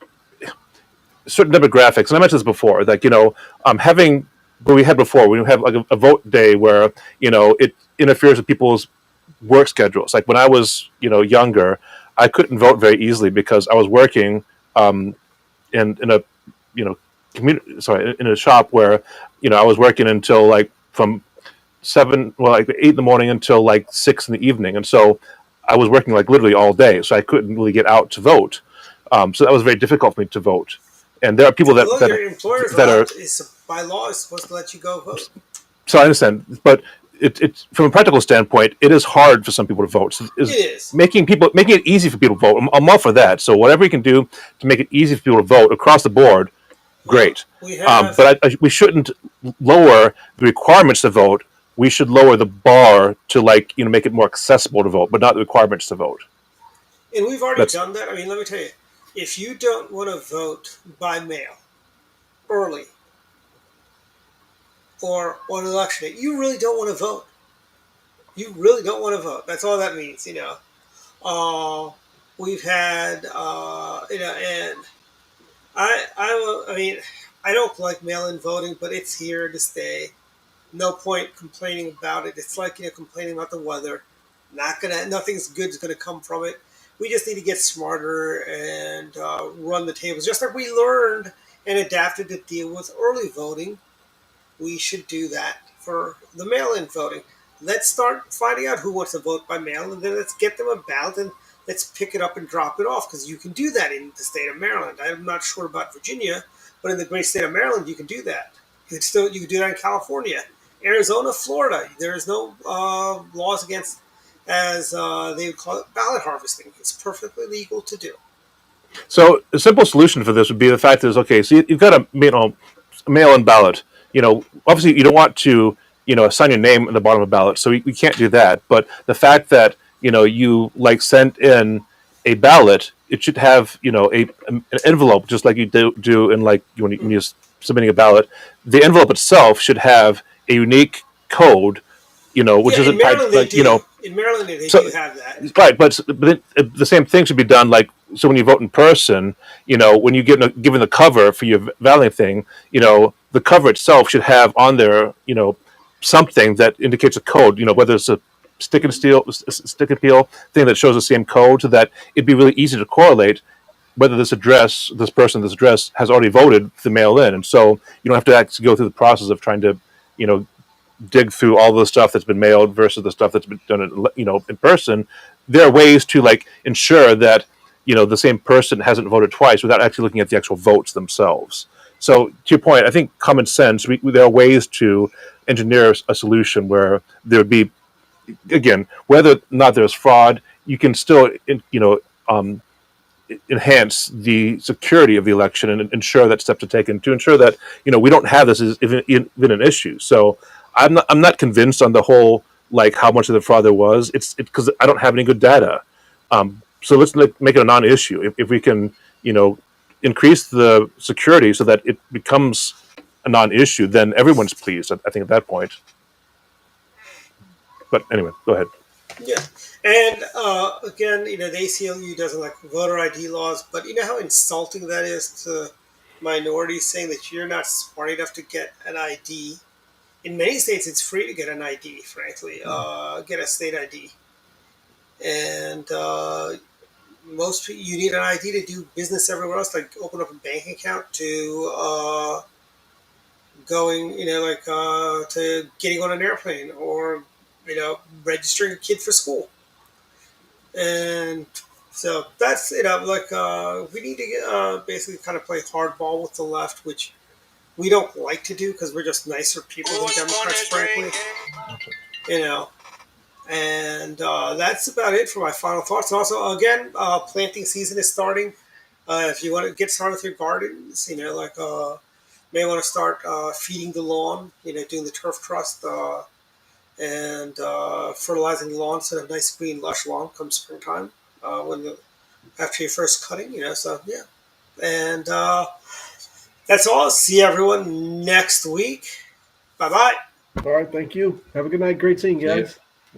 certain demographics, and I mentioned this before. Like having what we had before, we have like a vote day where it interferes with people's work schedules. Like when I was younger, I couldn't vote very easily because I was working in a in a shop where I was working until like from 8 in the morning until like 6 in the evening, and so I was working like literally all day, so I couldn't really get out to vote. So that was very difficult for me to vote. And there are people that your employers by law is supposed to let you go vote. So I understand, but it's from a practical standpoint, it is hard for some people to vote. So it is making it easy for people to vote. I'm all for that. So whatever you can do to make it easy for people to vote across the board, great. But we shouldn't lower the requirements to vote. We should lower the bar to make it more accessible to vote, but not the requirements to vote. And we've already done that. I mean, let me tell you, if you don't want to vote by mail early or on election day, you really don't want to vote. You really don't want to vote. That's all that means, We've had, and I mean, I don't like mail-in voting, but it's here to stay. No point complaining about it. It's like complaining about the weather. Nothing's good is gonna come from it. We just need to get smarter and run the tables. Just like we learned and adapted to deal with early voting, we should do that for the mail-in voting. Let's start finding out who wants to vote by mail, and then let's get them a ballot and let's pick it up and drop it off, because you can do that in the state of Maryland. I'm not sure about Virginia, but in the great state of Maryland, you can do that. You can do that in California, Arizona, Florida. There is no laws against, as they would call it, ballot harvesting. It's perfectly legal to do. So a simple solution for this would be the fact is, okay, so you've got a mail-in ballot. Obviously you don't want to assign your name at the bottom of the ballot, so we can't do that. But the fact that you sent in a ballot, it should have an envelope, just like you do in when you're submitting a ballot. The envelope itself should have a unique code, which isn't in Maryland they do have that. Right, but the same thing should be done. So when you vote in person, when you given the cover for your balloting thing, the cover itself should have on there, something that indicates a code. Whether it's a stick and peel thing that shows the same code, so that it'd be really easy to correlate whether this person, this address has already voted the mail in, and so you don't have to actually go through the process of trying to, dig through all the stuff that's been mailed versus the stuff that's been done, in person. There are ways to ensure that the same person hasn't voted twice without actually looking at the actual votes themselves. So to your point, I think common sense. There are ways to engineer a solution where there would be, again, whether or not there's fraud, you can still enhance the security of the election and ensure that steps are taken to ensure that we don't have this as even an issue. So I'm not convinced on the whole how much of the fraud there was. It's because I don't have any good data. So let's make it a non-issue. If we can increase the security so that it becomes a non-issue, then everyone's pleased. I think at that point. But anyway, go ahead. Yeah, and again, the ACLU doesn't like voter ID laws, but you know how insulting that is to minorities, saying that you're not smart enough to get an ID. In many states, it's free to get an ID. Frankly, get a state ID, and most people, you need an ID to do business everywhere else, like open up a bank account, to going, to getting on an airplane, or registering a kid for school. And so that's we need to basically kind of play hardball with the left, which we don't like to do because we're just nicer people than Democrats, frankly. And that's about it for my final thoughts. And also, again, planting season is starting. If you want to get started with your gardens, may want to start feeding the lawn, doing the turf trust, and fertilizing the lawn so that a nice green lush lawn comes springtime, after your first cutting, so yeah. And that's all. See everyone next week. Bye-bye. All right, thank you. Have a good night. Great seeing you guys.